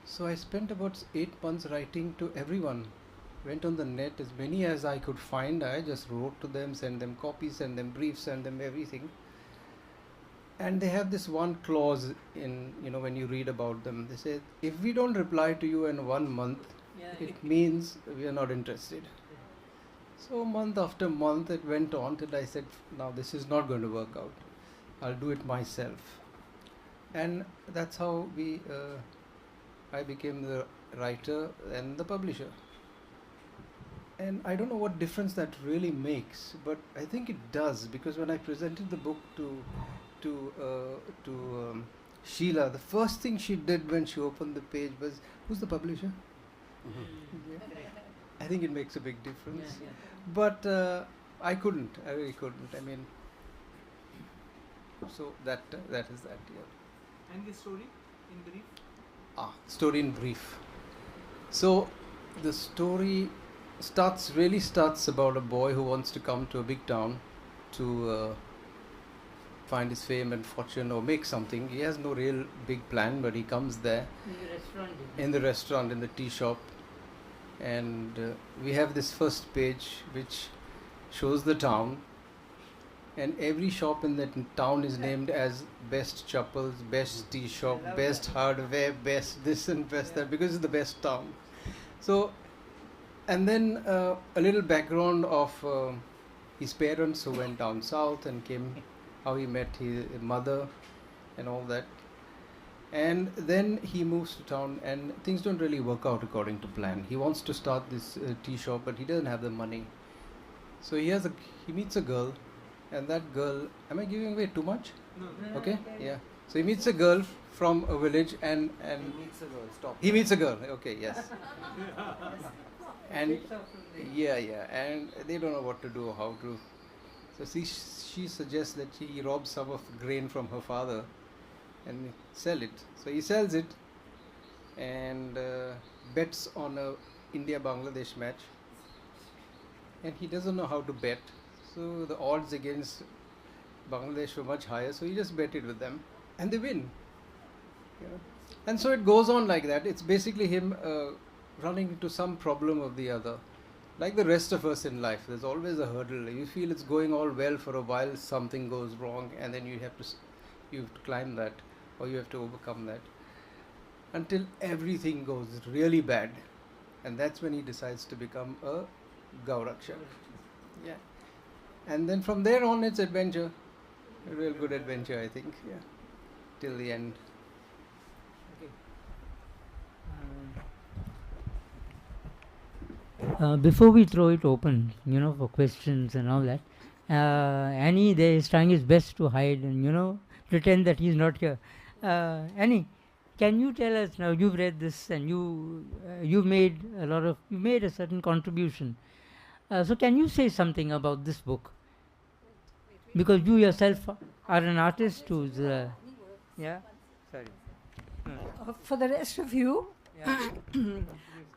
So I spent about 8 months writing to everyone. Went on the net, as many as I could find. I just wrote to them, sent them copies, sent them briefs, sent them everything. And they have this one clause in, when you read about them. They say, if we don't reply to you in 1 month, it means we are not interested. So month after month it went on till I said, now this is not going to work out. I'll do it myself. And that's how I became the writer and the publisher. And I don't know what difference that really makes, but I think it does, because when I presented the book to Sheila, the first thing she did when she opened the page was, who's the publisher? Yeah. I think it makes a big difference. But I really couldn't. I mean, so that is that, yeah. And the story in brief? Story in brief. So the story really starts about a boy who wants to come to a big town to find his fame and fortune or make something. He has no real big plan, but he comes there in the restaurant, in the tea shop, and we have this first page which shows the town, and every shop in that town is named as best chappals, best tea shop, best hardware, best this and best that, because it's the best town. So, and then a little background of his parents who went down south and came, how he met his mother and all that. And then he moves to town and things don't really work out according to plan. He wants to start this tea shop, but he doesn't have the money. So he meets a girl, and that girl, am I giving away too much? No. Okay, yeah. So he meets a girl from a village and He meets a girl. Stop. he meets a girl. Okay, yes. And yeah, and they don't know what to do, how to. So she suggests that he robs some of the grain from her father and sell it. So he sells it and bets on a India-Bangladesh match. And he doesn't know how to bet. So the odds against Bangladesh were much higher. So he just bet it with them. And they win. You know? And so it goes on like that. It's basically him running into some problem of the other. Like the rest of us in life, there's always a hurdle. You feel it's going all well for a while, something goes wrong, and then you have to climb that, or you have to overcome that, until everything goes really bad, and that's when he decides to become a Gaurakshak. Yeah, and then from there on, it's adventure, a real good adventure, I think. Yeah, till the end. Before we throw it open, for questions and all that, Annie there is trying his best to hide and, pretend that he's not here. Annie, can you tell us now, you've read this and you've made a certain contribution. So can you say something about this book? Because you yourself are an artist who's, yeah, sorry. For the rest of you, Yeah.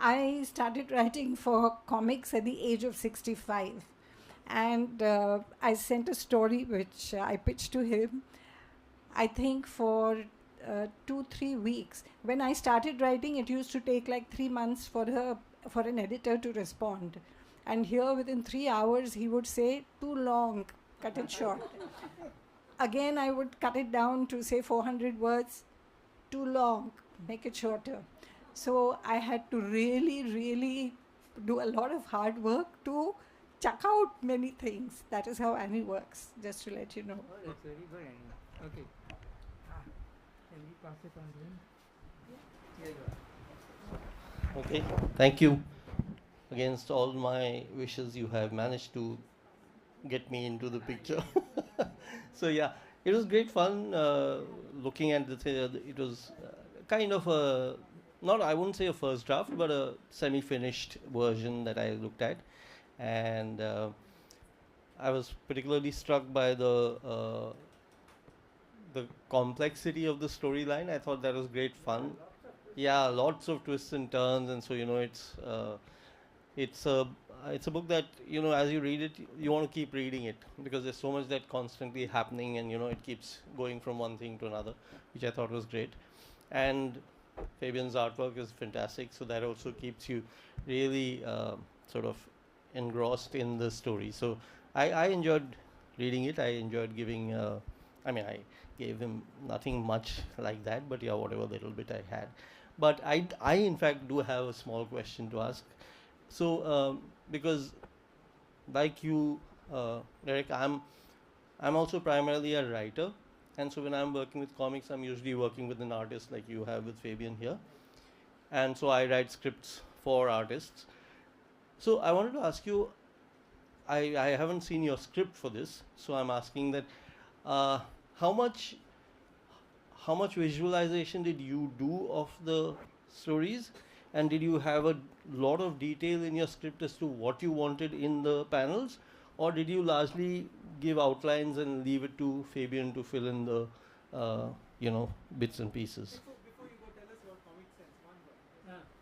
I started writing for comics at the age of 65. And I sent a story which I pitched to him, I think for 2-3 weeks. When I started writing, it used to take like 3 months for an editor to respond. And here within 3 hours, he would say, too long, cut it short. Again, I would cut it down to say 400 words, too long, make it shorter. So I had to really, really do a lot of hard work to chuck out many things. That is how Annie works, just to let you know. Oh, that's very good, Annie. Okay. Can we pass it on to him? Yeah. Okay, thank you. Against all my wishes, you have managed to get me into the picture. So yeah, it was great fun looking at the it was kind of a, not, I wouldn't say a first draft, but a semi-finished version that I looked at. And I was particularly struck by the the complexity of the storyline. I thought that was great fun. Yeah, lots of twists and turns, and so it's a book that as you read it, you want to keep reading it because there's so much that constantly happening, and it keeps going from one thing to another, which I thought was great. And Fabian's artwork is fantastic, so that also keeps you really sort of engrossed in the story. So I enjoyed reading it. I enjoyed giving. I gave him nothing much like that, but yeah, whatever little bit I had. But I in fact do have a small question to ask. So because like you, Derek, I'm also primarily a writer, and so when I'm working with comics, I'm usually working with an artist like you have with Fabian here, and so I write scripts for artists. So I wanted to ask you, I haven't seen your script for this, so I'm asking that how much visualization did you do of the stories, and did you have a lot of detail in your script as to what you wanted in the panels, or did you largely give outlines and leave it to Fabian to fill in the bits and pieces? Before you go, tell us about Comic Sense.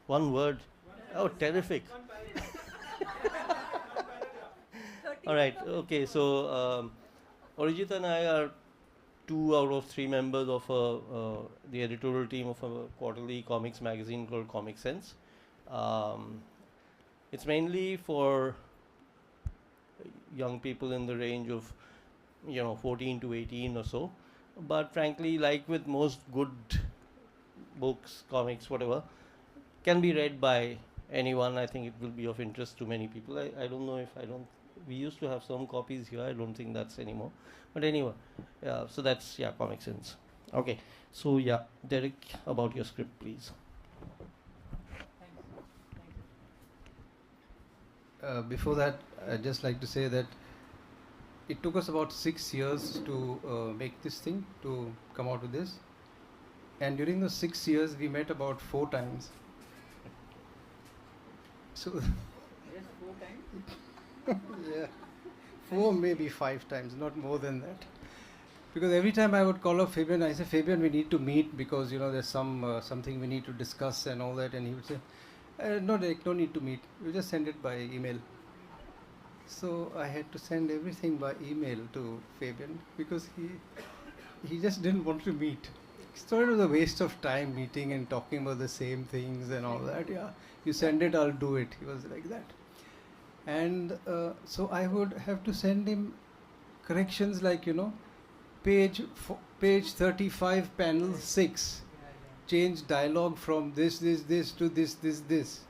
One word. One word. Oh, terrific. All right. Okay. So Arijit and I are 2 out of 3 members of the editorial team of a quarterly comics magazine called Comic Sense. It's mainly for young people in the range of 14 to 18 or so. But frankly, like with most good books, comics, whatever, can be read by anyone. I think it will be of interest to many people. I don't know if we used to have some copies here. I don't think that's anymore. But anyway, so that's Comic Sense. Okay, so Derek, about your script, please. Before that, I'd just like to say that it took us about 6 years to make this thing, to come out with this. And during those 6 years, we met about 4 times. So, Just 4 times? yeah, 4 maybe 5 times, not more than that. Because every time I would call up Fabian, I say, Fabian, we need to meet because there's something we need to discuss and all that, and he would say, no, Derek, no need to meet. You just send it by email. So I had to send everything by email to Fabian because he just didn't want to meet. He thought it was a waste of time meeting and talking about the same things and all that. Yeah, you send it, I'll do it. He was like that. And so I would have to send him corrections like, page 35, panel 6. Change dialogue from this to this.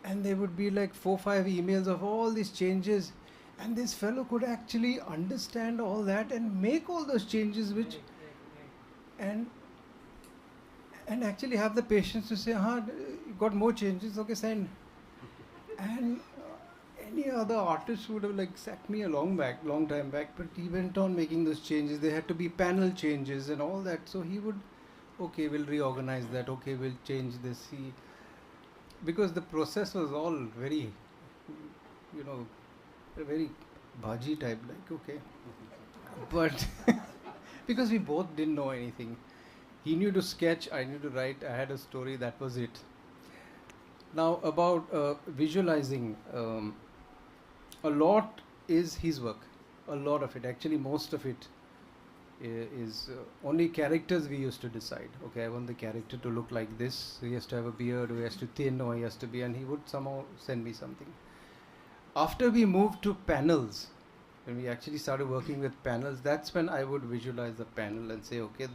And there would be like 4-5 emails of all these changes. And this fellow could actually understand all that and make all those changes, which and actually have the patience to say, you got more changes, okay, send. And any other artist would have sacked me a long time back, but he went on making those changes. There had to be panel changes and all that. So he would, okay, we'll reorganize that. Okay, we'll change this. Because the process was all very, very bhaji type, okay. But because we both didn't know anything. He knew to sketch, I knew to write, I had a story, that was it. Now about visualizing, a lot is his work, a lot of it. Actually, most of it is only characters we used to decide. Okay, I want the character to look like this. He has to have a beard, or he has to thin, or he has to be, and he would somehow send me something. After we moved to panels, when we actually started working with panels, that's when I would visualize the panel and say, okay,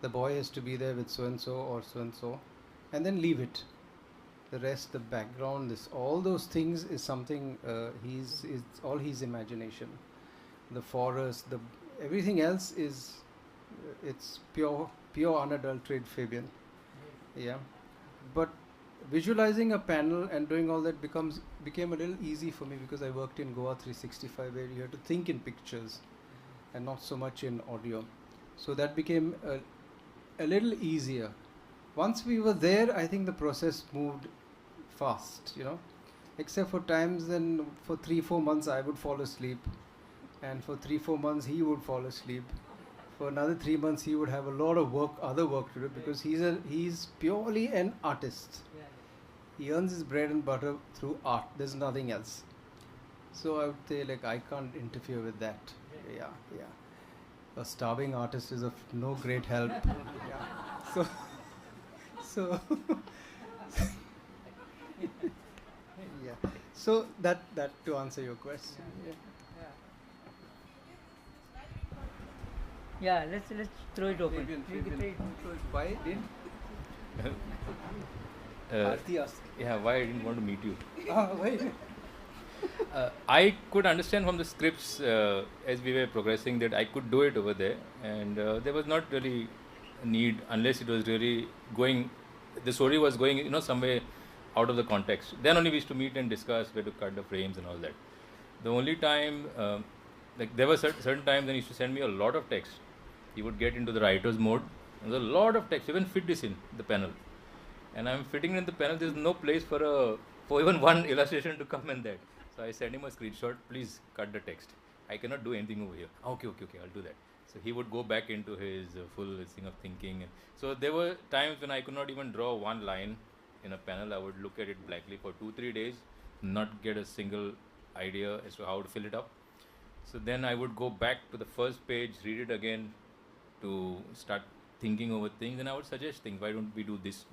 the boy has to be there with so-and-so or so-and-so, and then leave it. The rest, the background, all those things is something, it's all his imagination. The forest, everything else is, it's pure unadulterated Fabian. Yeah. But visualizing a panel and doing all that became a little easy for me because I worked in Goa 365 where you had to think in pictures and not so much in audio. So that became a little easier. Once we were there, I think the process moved fast, except for times then for 3-4 months I would fall asleep, and for 3-4 months he would fall asleep. for another 3 months he would have a lot of work, other work to do, because he's purely an artist. He earns his bread and butter through art. There's nothing else. So I would say, like, I can't interfere with that. Yeah. A starving artist is of no great help. Yeah. So yeah. So that to answer your question. Yeah, let's throw it open. Why did Aarti ask? Yeah, why I didn't want to meet you. Why? I could understand from the scripts as we were progressing that I could do it over there, and there was not really a need unless it was really going. The story was going, somewhere out of the context. Then only we used to meet and discuss where to cut the frames and all that. The only time, there were certain times when he used to send me a lot of text. He would get into the writer's mode. And there's a lot of text. Even fit this in the panel, and I'm fitting in the panel. There's no place for even one illustration to come in that. So I sent him a screenshot. Please cut the text. I cannot do anything over here. Okay, I'll do that. So he would go back into his full thing of thinking. And so there were times when I could not even draw one line in a panel. I would look at it blankly for 2-3 days, not get a single idea as to how to fill it up. So then I would go back to the first page, read it again to start thinking over things, and I would suggest things. Why don't we do this,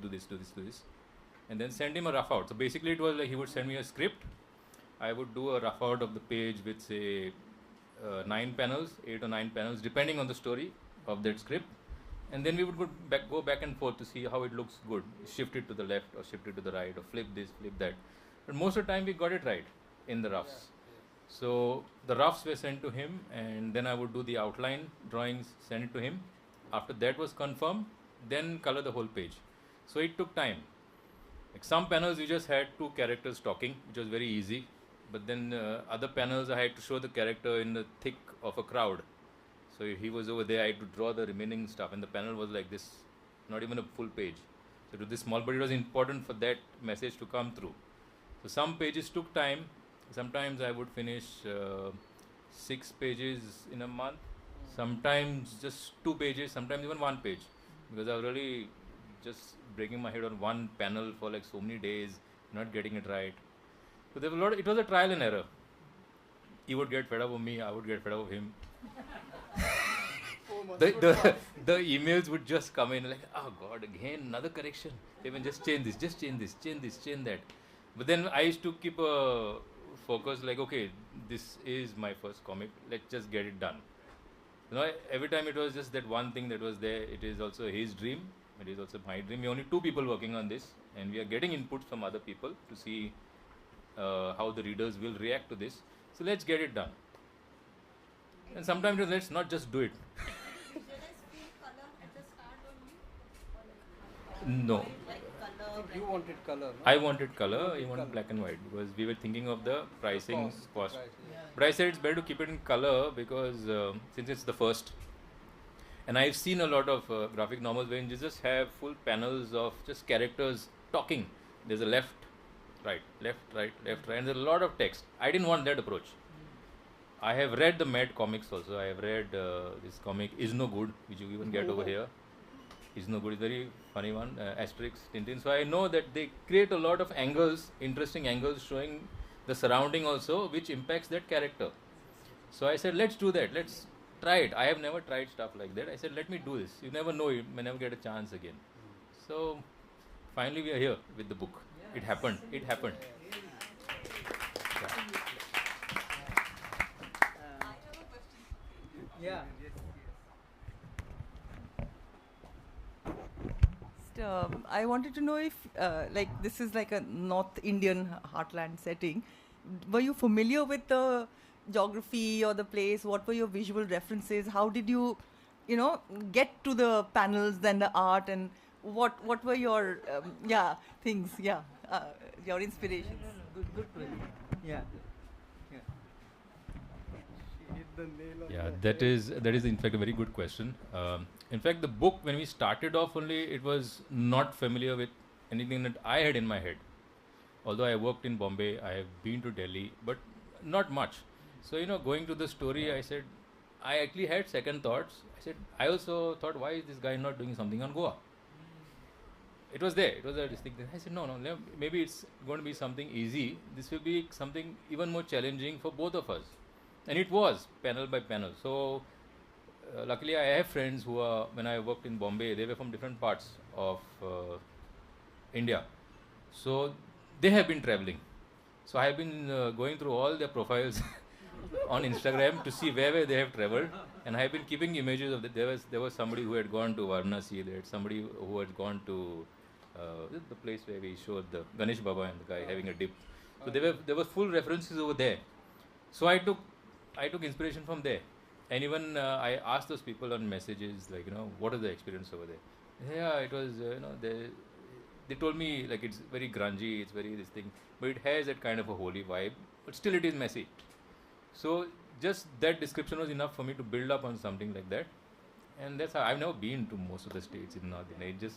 and then send him a rough out. So basically it was like he would send me a script. I would do a rough out of the page with, say, 9 panels, 8 or 9 panels, depending on the story of that script. And then we would go back and forth to see how it looks good. Shift it to the left or shift it to the right, or flip this, flip that. But most of the time we got it right in the roughs. So the roughs were sent to him, and then I would do the outline drawings, send it to him. After that was confirmed, then color the whole page. So it took time. Like some panels you just had 2 characters talking, which was very easy. But then other panels I had to show the character in the thick of a crowd. So he was over there, I had to draw the remaining stuff, and the panel was like this, not even a full page. So it was this small, but it was important for that message to come through. So some pages took time. Sometimes I would finish 6 pages in a month. Sometimes just 2 pages, sometimes even 1 page. Because I was really just breaking my head on one panel for like so many days, not getting it right. So there was it was a trial and error. He would get fed up of me, I would get fed up of him. the emails would just come in like, oh God, again another correction. Even just change this, change that. But then I used to keep a focus like, okay, this is my first comic, let's just get it done. Every time it was just that one thing that was there. It is also his dream, it is also my dream. We're only 2 people working on this, and we are getting inputs from other people to see how the readers will react to this. So let's get it done. And sometimes let's not just do it. No. You wanted color, no? I wanted color, I wanted black and white, because we were thinking of the pricing cost. But I said it's better to keep it in color because since it's the first, and I've seen a lot of graphic novels where you just have full panels of just characters talking. There's a left, right, and there's a lot of text. I didn't want that approach. I have read the Mad comics also. I have read this comic Is No Good, which you even get over here. Is No Good is a very funny one, Asterix, Tintin. So I know that they create a lot of angles, interesting angles showing the surrounding also, which impacts that character. So I said, let's do that, let's try it. I have never tried stuff like that. I said, let me do this. You never know, you may never get a chance again. So finally we are here with the book. It happened. Yeah. I wanted to know if, this is like a North Indian heartland setting. Were you familiar with the geography or the place? What were your visual references? How did you, get to the panels, then the art, and what were your, things? Yeah, your inspirations. Good question. Yeah. Yeah, that is in fact a very good question. In fact, the book, when we started off only, it was not familiar with anything that I had in my head. Although I worked in Bombay, I have been to Delhi, but not much. So, going to the story, I said, I actually had second thoughts. I said, I also thought, why is this guy not doing something on Goa? It was there. It was a distinct. I said, no, maybe it's going to be something easy. This will be something even more challenging for both of us. And it was, panel by panel. So, luckily I have friends who are, when I worked in Bombay, they were from different parts of India. So, they have been traveling. So, I have been going through all their profiles on Instagram to see where they have traveled. And I have been keeping images of that. There was somebody who had gone to Varanasi, there was somebody who had gone to the place where we showed the Ganesh Baba and the guy having a dip. So there were full references over there. So I took inspiration from there. And even I asked those people on messages, like, what is the experience over there? Yeah, it was, they told me, like, it's very grungy, it's very this thing, but it has that kind of a holy vibe, but still it is messy. So just that description was enough for me to build up on something like that. And that's how I've never been to most of the states in North India. It just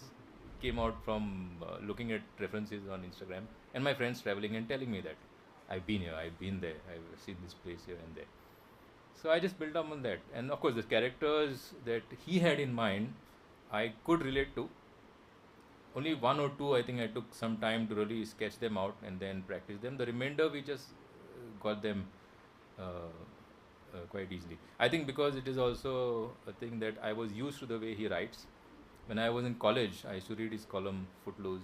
came out from looking at references on Instagram and my friends traveling and telling me that I've been here, I've been there, I've seen this place here and there. So I just built up on that. And of course the characters that he had in mind, I could relate to. Only one or two, I think I took some time to really sketch them out and then practice them. The remainder, we just got them quite easily. I think because it is also a thing that I was used to the way he writes. When I was in college, I used to read his column Footloose,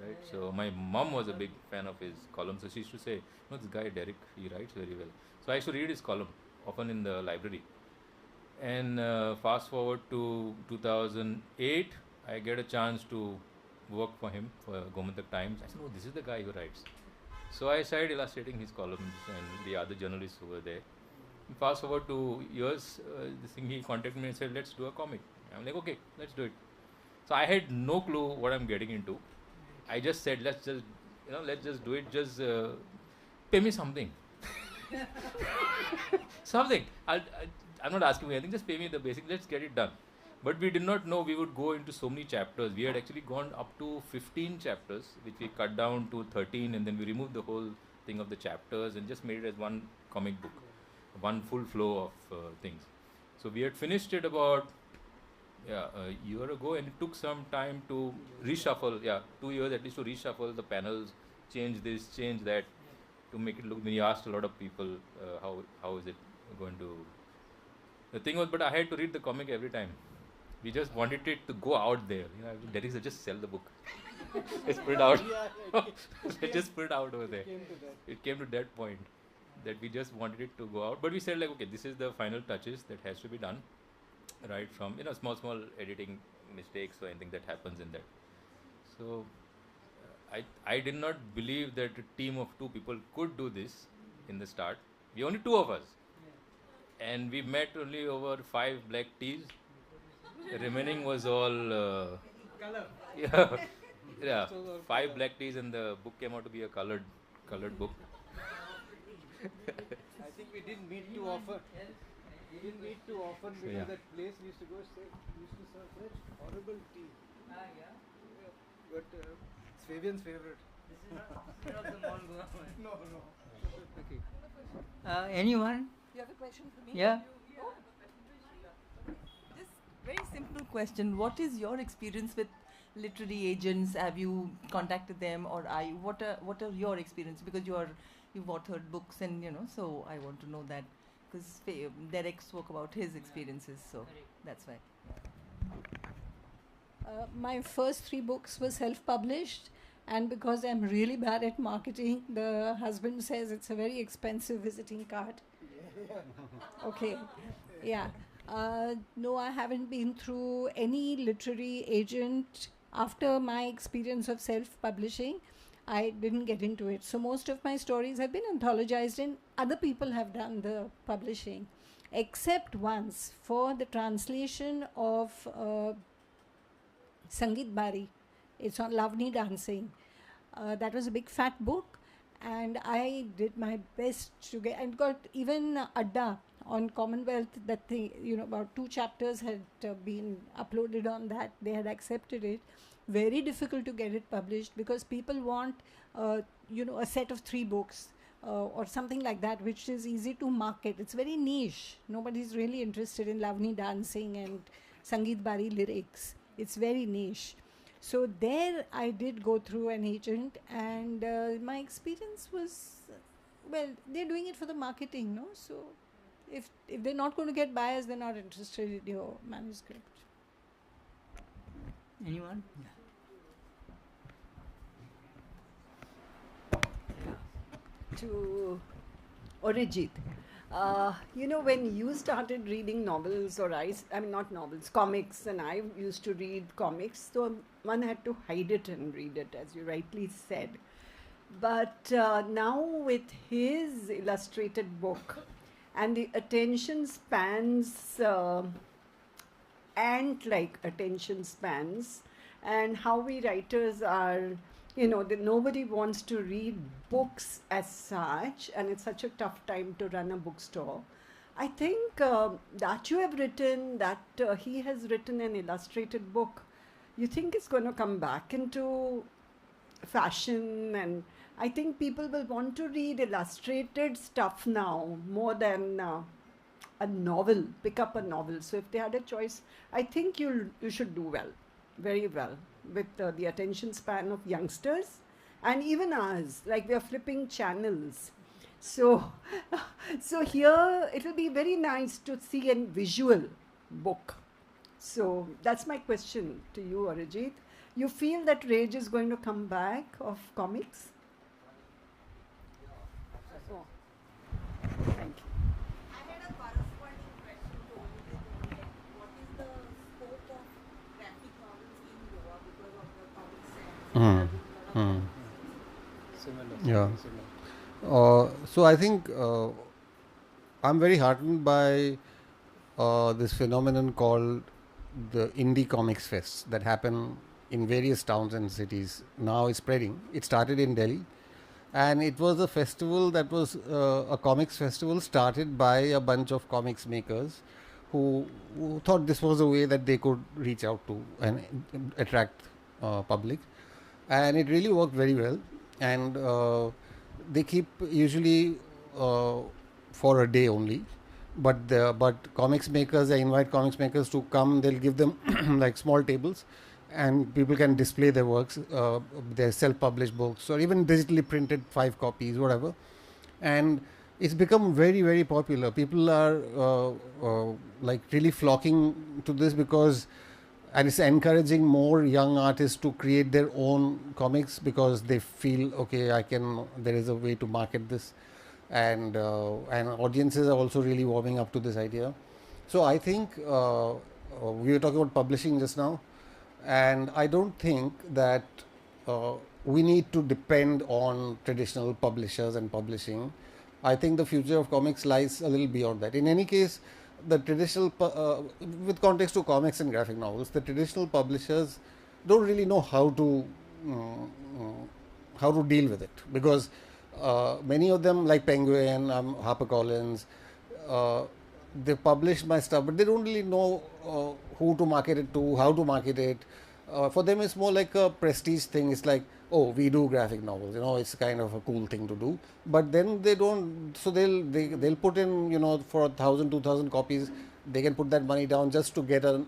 right? So my mom was a big fan of his column, so she used to say, this guy Derek, he writes very well. So I used to read his column, often in the library. And fast forward to 2008, I get a chance to work for him, for Gomantak Times. I said, this is the guy who writes. So I started illustrating his columns and the other journalists who were there. And fast forward 2 years, he contacted me and said, let's do a comic. I'm like, okay, let's do it. So I had no clue what I'm getting into. I just said, let's just do it. Just pay me something. Something. I'm not asking for anything. Just pay me the basic. Let's get it done. But we did not know we would go into so many chapters. We had actually gone up to 15 chapters, which we cut down to 13, and then we removed the whole thing of the chapters and just made it as one comic book, one full flow of things. So we had finished it about a year ago, and it took some time to reshuffle, 2 years at least, to reshuffle the panels, change this, change that, to make it look. We asked a lot of people, how is it going to. The thing was, but I had to read the comic every time. We just wanted it to go out there. Derek said, just sell the book. Let's put it out. Let's just put it out over there. It came to that point that we just wanted it to go out. But we said, like, okay, this is the final touches that has to be done. Right from, small editing mistakes or anything that happens in that. So, I did not believe that a team of 2 people could do this in the start. We only 2 of us. And we met only over 5 black teas. The remaining was all Color. Yeah, 5 black teas, and the book came out to be a colored book. I think we didn't meet too often. We didn't meet too often because yeah. that place we used to go used to serve such horrible tea. But it's Fabian's favorite. No. Okay. Anyone? You have a question for me? Yeah. Just very simple question. What is your experience with literary agents? Have you contacted them, or are you, what are your experience? Because you've authored books, and so I want to know that, because Derek spoke about his experiences, so that's why. My first 3 books were self-published, and because I'm really bad at marketing, the husband says it's a very expensive visiting card. Okay, yeah. No, I haven't been through any literary agent. After my experience of self-publishing, I didn't get into it. So most of my stories have been anthologized, and other people have done the publishing, except once for the translation of Sangeet Bari. It's on Lavani dancing. That was a big fat book, and I did my best to get, and got even Adda on Commonwealth, that thing, about 2 chapters had been uploaded on that. They had accepted it. Very difficult to get it published because people want, a set of 3 books. or something like that, which is easy to market. It's very niche. Nobody's really interested in Lavani dancing and Sangeet Bari lyrics. It's very niche. So there I did go through an agent, and my experience was, well, they're doing it for the marketing, no? So if they're not going to get buyers, they're not interested in your manuscript. Anyone? To Arijit, when you started reading novels, or I mean not novels, comics, and I used to read comics, so one had to hide it and read it, as you rightly said. But now with his illustrated book and the attention spans, ant-like attention spans, and how we writers are, that nobody wants to read books as such, and it's such a tough time to run a bookstore. I think that you have written, that he has written an illustrated book, you think it's going to come back into fashion, and I think people will want to read illustrated stuff now more than a novel, pick up a novel. So if they had a choice, I think you should do well, very well, with the attention span of youngsters and even ours, like we are flipping channels. So, so here it will be very nice to see a visual book. So that's my question to you, Arijit. You feel that rage is going to come back of comics? Oh. Thank you. I had a corresponding question to Arijit. What is the scope of graphic novels in Goa because of the comic sense? Yeah. So I think I'm very heartened by this phenomenon called the Indie Comics Fest that happen in various towns and cities. Now it's spreading. It started in Delhi, and it was a festival that was a comics festival started by a bunch of comics makers who thought this was a way that they could reach out to and attract public, and it really worked very well. And they keep usually for a day only, but comics makers, they invite comics makers to come. They'll give them like small tables, and people can display their works, their self-published books, or even digitally printed 5 copies, whatever. And it's become very, very popular. People are like really flocking to this because, and it's encouraging more young artists to create their own comics because they feel, okay, there is a way to market this, and audiences are also really warming up to this idea. So I think we were talking about publishing just now, and I don't think that we need to depend on traditional publishers and publishing. I think the future of comics lies a little beyond that. In any case, the traditional, with context to comics and graphic novels, the traditional publishers don't really know how to deal with it, because many of them, like Penguin, HarperCollins, they publish my stuff, but they don't really know who to market it to, how to market it. For them, it's more like a prestige thing. It's like, oh, we do graphic novels, it's kind of a cool thing to do. But then they don't, so they'll put in, for 1,000, 2,000 copies, they can put that money down just to get a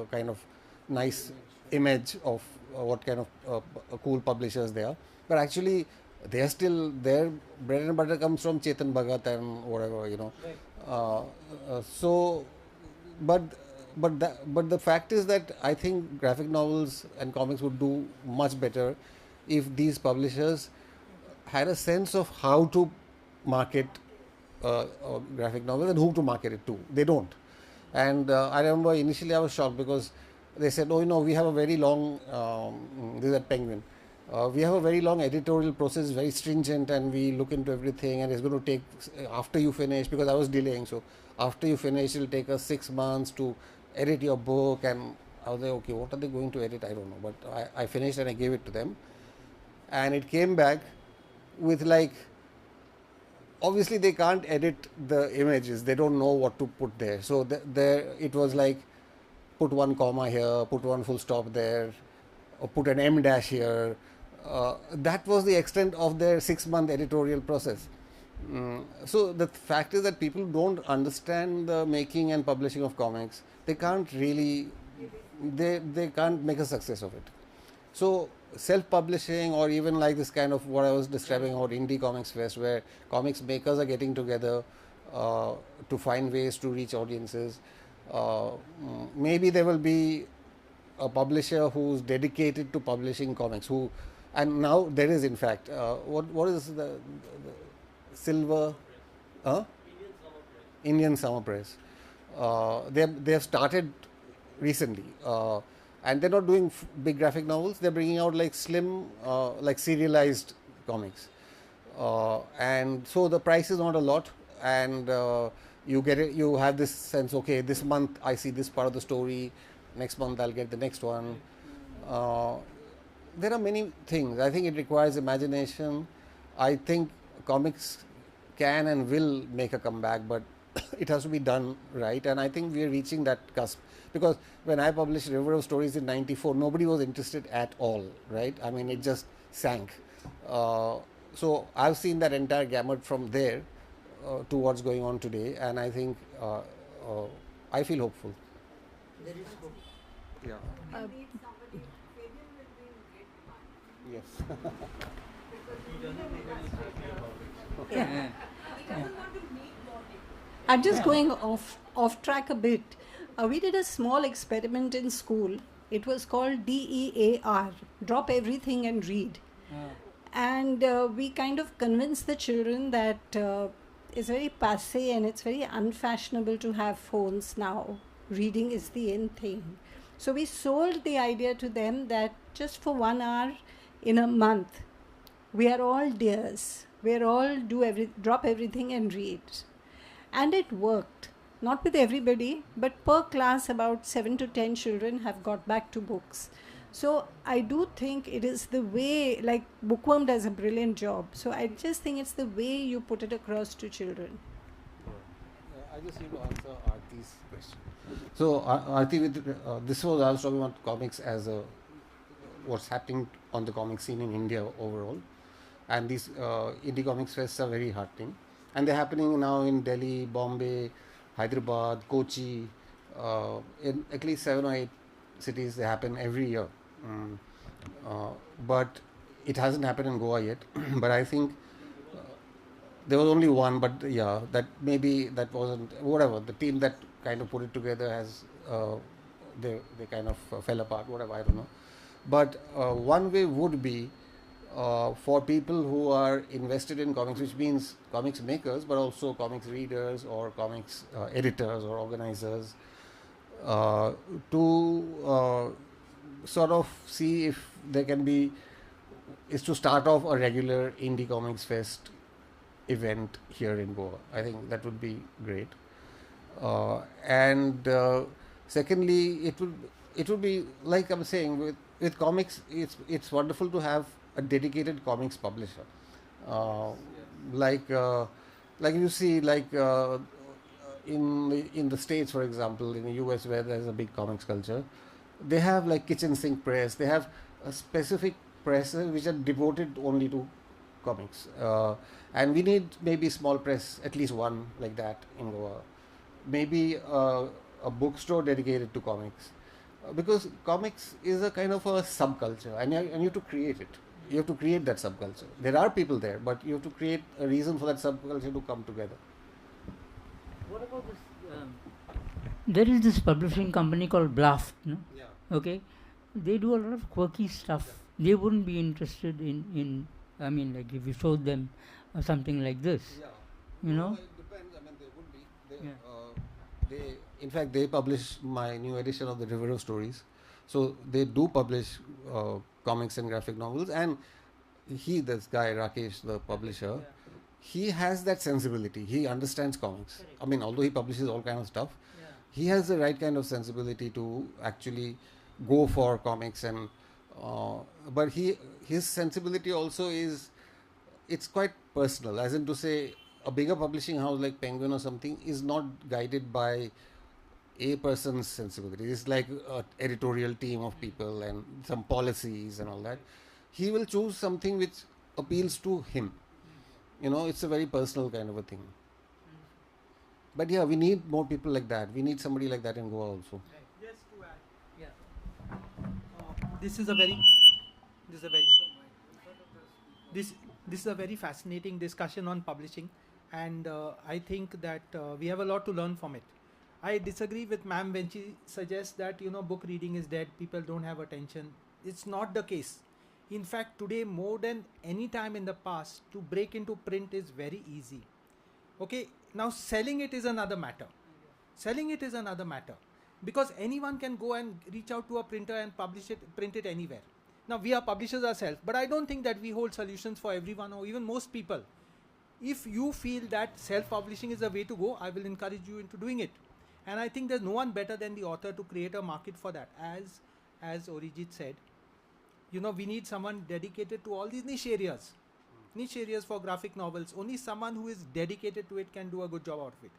kind of nice image of what kind of cool publishers they are. But actually, they are still, their bread and butter comes from Chetan Bhagat and whatever, But the fact is that I think graphic novels and comics would do much better if these publishers had a sense of how to market graphic novels and who to market it to. They don't. And I remember initially I was shocked because they said, oh, we have a very long, this is at Penguin, we have a very long editorial process, very stringent, and we look into everything, and it's going to take, after you finish, because I was delaying, so after you finish, it'll take us 6 months to edit your book. And I was like, okay, what are they going to edit? I don't know. But I finished and I gave it to them. And it came back with like, obviously they can't edit the images. They don't know what to put there. So there it was like, put 1 comma here, put 1 full stop there, or put an M dash here, that was the extent of their 6-month editorial process. So the fact is that people don't understand the making and publishing of comics. They can't really, they can't make a success of it. So self-publishing, or even like this kind of what I was describing about Indie Comics Fest, where comics makers are getting together to find ways to reach audiences. Maybe there will be a publisher who's dedicated to publishing comics, and now there is, in fact, what is the Silver, Indian Summer Press. They have started recently, and they're not doing big graphic novels. They're bringing out like slim, like serialized comics, and so the price is not a lot, and you get it. You have this sense, okay, this month I see this part of the story, next month I'll get the next one. There are many things. I think it requires imagination. I think comics can and will make a comeback, but it has to be done right, and I think we are reaching that cusp. Because when I published River of Stories in '94, nobody was interested at all, right? I mean, it just sank. So I've seen that entire gamut from there to what's going on today, and I think I feel hopeful. There is hope. Yeah. We need somebody. Fabian will be in great demand. Yes. Because he doesn't need us to Yeah. He doesn't want to meet more people. I'm just going off track a bit. We did a small experiment in school. It was called DEAR, Drop Everything and Read. And we kind of convinced the children that it's very passé and it's very unfashionable to have phones now. Reading is the in thing. So we sold the idea to them that just for 1 hour in a month, we are all dears. We're all drop everything and read. And it worked. Not with everybody, but per class about 7 to 10 children have got back to books. So I do think it is the way, like Bookworm does a brilliant job. So I just think it's the way you put it across to children. I just need to answer Aarti's question. So Aarti, this was, I was talking about comics as what's happening on the comic scene in India overall, and these indie comics fests are very heartening, and they're happening now in Delhi, Bombay, Hyderabad, Kochi, in at least 7 or 8 cities. They happen every year, but it hasn't happened in Goa yet. But I think there was only one, but yeah, that wasn't, whatever, the team that kind of put it together has they kind of fell apart, whatever, I don't know. But one way would be for people who are invested in comics, which means comics makers, but also comics readers or comics editors or organizers, to sort of see if there can be, is to start off a regular Indie Comics Fest event here in Goa. I think that would be great. And secondly, it would be, like I'm saying, with comics, it's wonderful to have a dedicated comics publisher. Like you see, like in the States, for example, in the US, where there's a big comics culture, they have like kitchen sink press. They have a specific presses which are devoted only to comics. And we need maybe small press, at least one like that in Goa. Maybe a bookstore dedicated to comics. Because comics is a kind of a subculture, and you have to create it. You have to create that subculture. There are people there, but you have to create a reason for that subculture to come together. What about this? There is this publishing company called Bluff, no? Yeah. Okay, they do a lot of quirky stuff. They wouldn't be interested in I mean, like if you showed them something like this, you know. It depends. I mean, they would be. In fact, they publish my new edition of the River of Stories. So they do publish comics and graphic novels, and this guy Rakesh, the publisher, he has that sensibility. He understands comics. I mean, although he publishes all kind of stuff, he has the right kind of sensibility to actually go for comics, and but his sensibility also is, it's quite personal, as in to say a bigger publishing house like Penguin or something is not guided by a person's sensibility. It's like an editorial team of people and some policies and all that. he will choose something which appeals to him. You know, it's a very personal kind of a thing. But yeah, we need more people like that. We need somebody like that in Goa also. Just to add, this is a very fascinating discussion on publishing, and I think that we have a lot to learn from it. I disagree with ma'am when she suggests that book reading is dead, people don't have attention. It's not the case. In fact, today more than any time in the past, to break into print is very easy. Okay, now selling it is another matter. Because anyone can go and reach out to a printer and print it anywhere. Now we are publishers ourselves, but I don't think that we hold solutions for everyone or even most people. If you feel that self-publishing is the way to go, I will encourage you into doing it. And I think there's no one better than the author to create a market for that. As Arijit said, we need someone dedicated to all these niche areas for graphic novels. Only someone who is dedicated to it can do a good job out of it.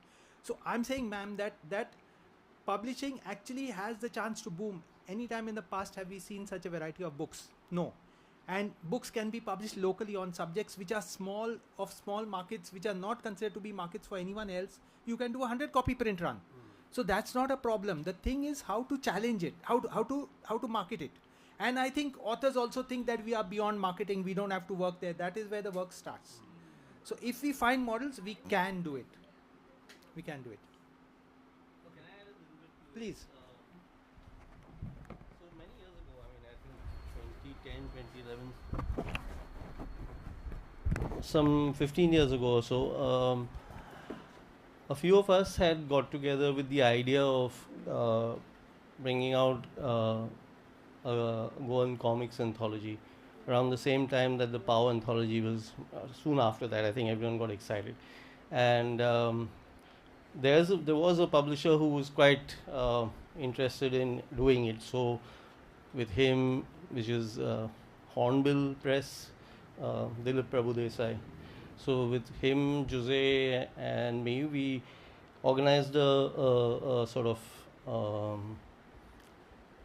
So I'm saying, ma'am, that publishing actually has the chance to boom. Anytime in the past have we seen such a variety of books? No. And books can be published locally on subjects which are small markets, which are not considered to be markets for anyone else. You can do a 100-copy print run. So that's not a problem. The thing is how to challenge it, how to market it. And I think authors also think that we are beyond marketing. We don't have to work there. That is where the work starts. So if we find models, we can do it. We can do it. Can I add a little bit to Please. So many years ago, I think 2010, 2011, some 15 years ago or so, a few of us had got together with the idea of bringing out a Goan comics anthology around the same time that the Power anthology was. Soon after that, I think everyone got excited, and there was a publisher who was quite interested in doing it. So with him, which is Hornbill Press, Dilip Prabhudesai. So with him, Jose and me, we organized a sort of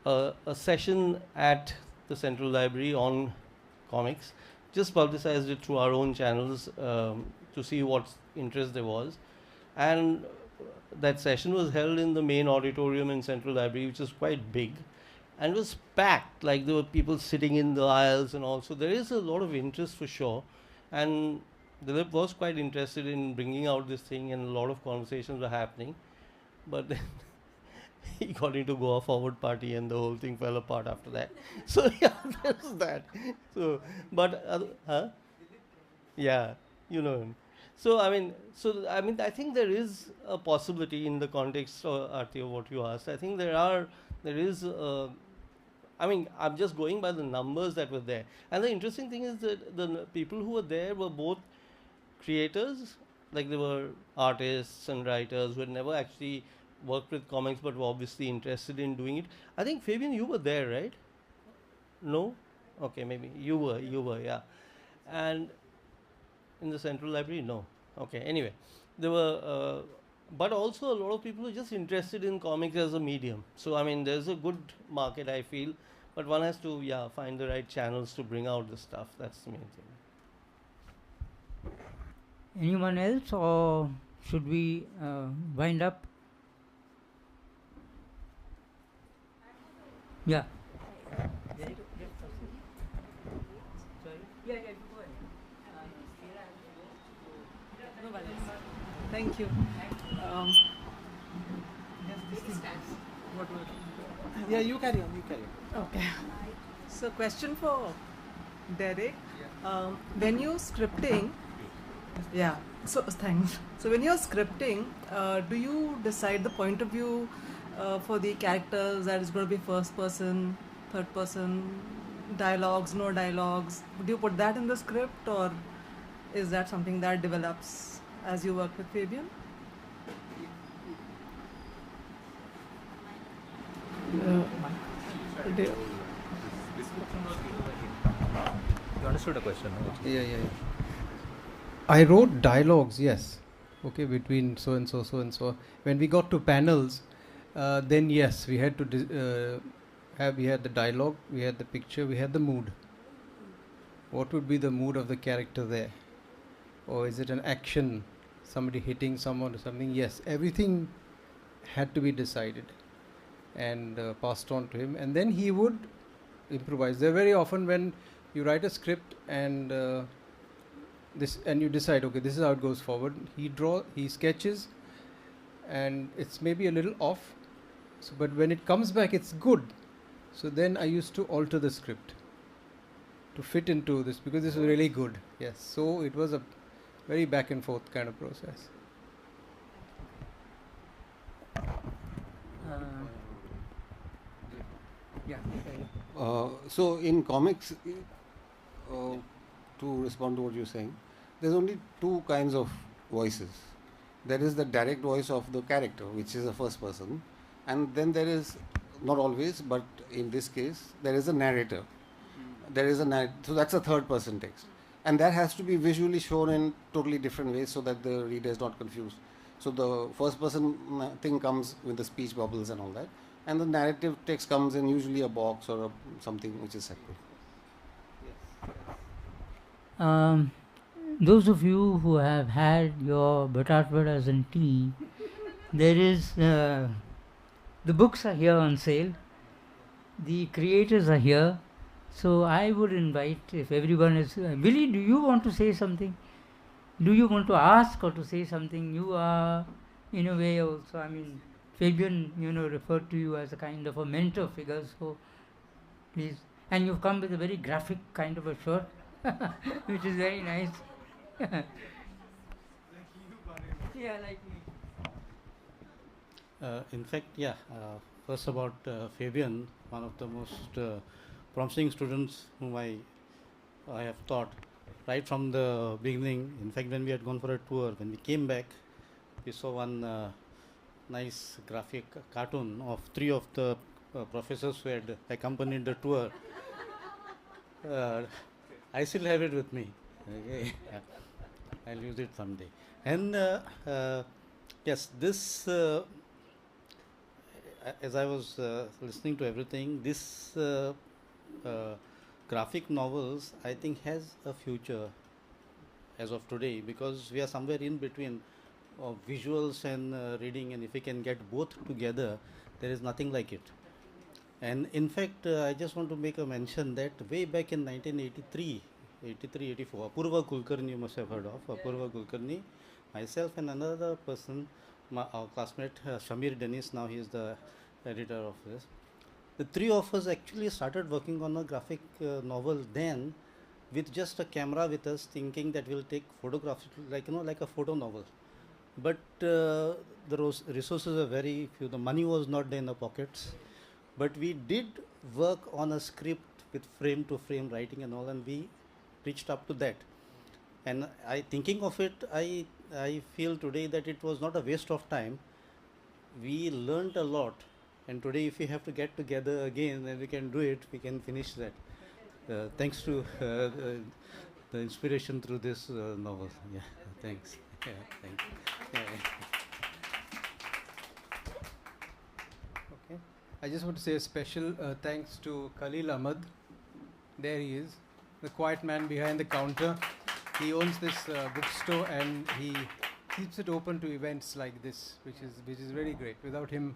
a session at the Central Library on comics. Just publicized it through our own channels to see what interest there was. And that session was held in the main auditorium in Central Library, which is quite big. And it was packed, like there were people sitting in the aisles and all. So there is a lot of interest for sure. And Dilip was quite interested in bringing out this thing, and a lot of conversations were happening. But then he got into Goa Forward Party and the whole thing fell apart after that. So yeah, there's that. So, but, yeah, you know him. So I mean, I think there is a possibility in the context of Aarti of what you asked. I think there is. I mean, I'm just going by the numbers that were there. And the interesting thing is that the people who were there were both creators, like they were artists and writers who had never actually worked with comics but were obviously interested in doing it. I think, Fabian, you were there, right? No? Okay, maybe. You were, yeah. And in the Central Library? No. Okay, anyway. There were, but also a lot of people who are just interested in comics as a medium. So, I mean, there's a good market, I feel. But one has to, find the right channels to bring out the stuff. That's the main thing. Anyone else, or should we wind up? Yeah. Thank you. Yeah, you carry on. Okay. So, question for Derek. When you're scripting, so thanks. So, when you're scripting, do you decide the point of view for the characters, that is going to be first person, third person, dialogues, no dialogues? Do you put that in the script, or is that something that develops as you work with Fabian? You understood the question? No? Yeah. I wrote dialogues, yes. Okay, between so and so. When we got to panels, then yes, we had to we had the dialogue, we had the picture, we had the mood. what would be the mood of the character there? Or is it an action, somebody hitting someone or something? Yes, everything had to be decided and passed on to him, and then he would improvise. There very often when you write a script and and you decide, okay, this is how it goes forward. He sketches, and it's maybe a little off. So, but when it comes back, it's good. So then I used to alter the script to fit into this, because this was really good. Yes. So it was a very back and forth kind of process. Yeah. So in comics, to respond to what you're saying, there's only two kinds of voices. There is the direct voice of the character, which is a first person, and then there is, not always, but in this case, there is a narrator. There is so that's a third person text, and that has to be visually shown in totally different ways so that the reader is not confused. So the first person thing comes with the speech bubbles and all that, and the narrative text comes in usually a box or something which is separate. Those of you who have had your batat vadas and tea, there is the books are here on sale. The creators are here. So I would invite, if everyone is, Billy, do you want to say something? Do you want to ask or to say something? You are, in a way also, I mean, Fabian, referred to you as a kind of a mentor figure, so please. And you've come with a very graphic kind of a shirt, which is very nice. Yeah, like me. In fact, first about Fabian, one of the most promising students whom I have taught right from the beginning. In fact, when we had gone for a tour, when we came back, we saw one nice graphic cartoon of three of the professors who had accompanied the tour. I still have it with me. Okay. I'll use it someday. And yes, this, as I was listening to everything, this graphic novels, I think, has a future as of today, because we are somewhere in between visuals and reading, and if we can get both together, there is nothing like it. And in fact, I just want to make a mention that way back in 1983, 84, Apurva Kulkarni, you must have heard of, Apurva Kulkarni, myself and another person, our classmate Shamir Dennis, now he is the editor of this. The three of us actually started working on a graphic novel then, with just a camera with us, thinking that we'll take photographs, like a photo novel. But the resources are very few. The money was not there in the pockets. But we did work on a script with frame to frame writing and all, and we reached up to that. And thinking of it, I feel today that it was not a waste of time. We learned a lot. And today, if we have to get together again and we can do it, we can finish that. Thanks to the inspiration through this novel. Yeah, thanks. Yeah, thank you. Yeah. Okay. I just want to say a special thanks to Khalil Ahmad. There he is, the quiet man behind the counter. He owns this bookstore, and he keeps it open to events like this, which is very great. Without him,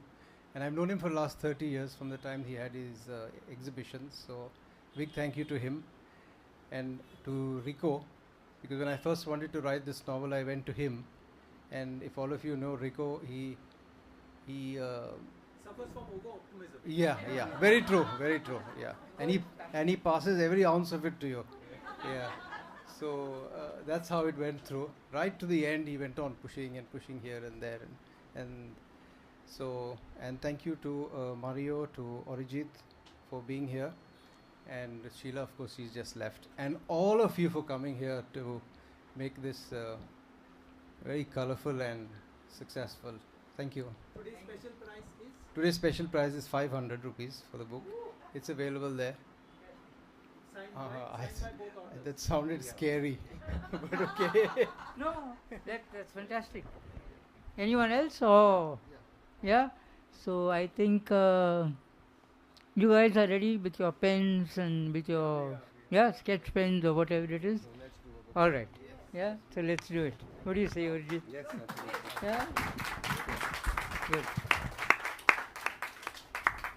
and I've known him for the last 30 years from the time he had his exhibitions. So, big thank you to him and to Rico, because when I first wanted to write this novel, I went to him. And if all of you know Rico, he suffers from over-optimism. Yeah, very true, yeah. And he passes every ounce of it to you. Yeah. So that's how it went through. Right to the end, he went on pushing here and there, and thank you to Mario, to Arijit for being here, and Sheila, of course, she's just left, and all of you for coming here to make this very colorful and successful. Thank you. Today's special price is 500 rupees for the book. It's available there. That sounded scary, but okay. No, that's fantastic. Anyone else? Oh, yeah. So I think you guys are ready with your pens and with your Yeah, sketch pens or whatever it is. All right. Yeah, so let's do it. What do you say, Urjit? Yes, absolutely. Yeah? Good.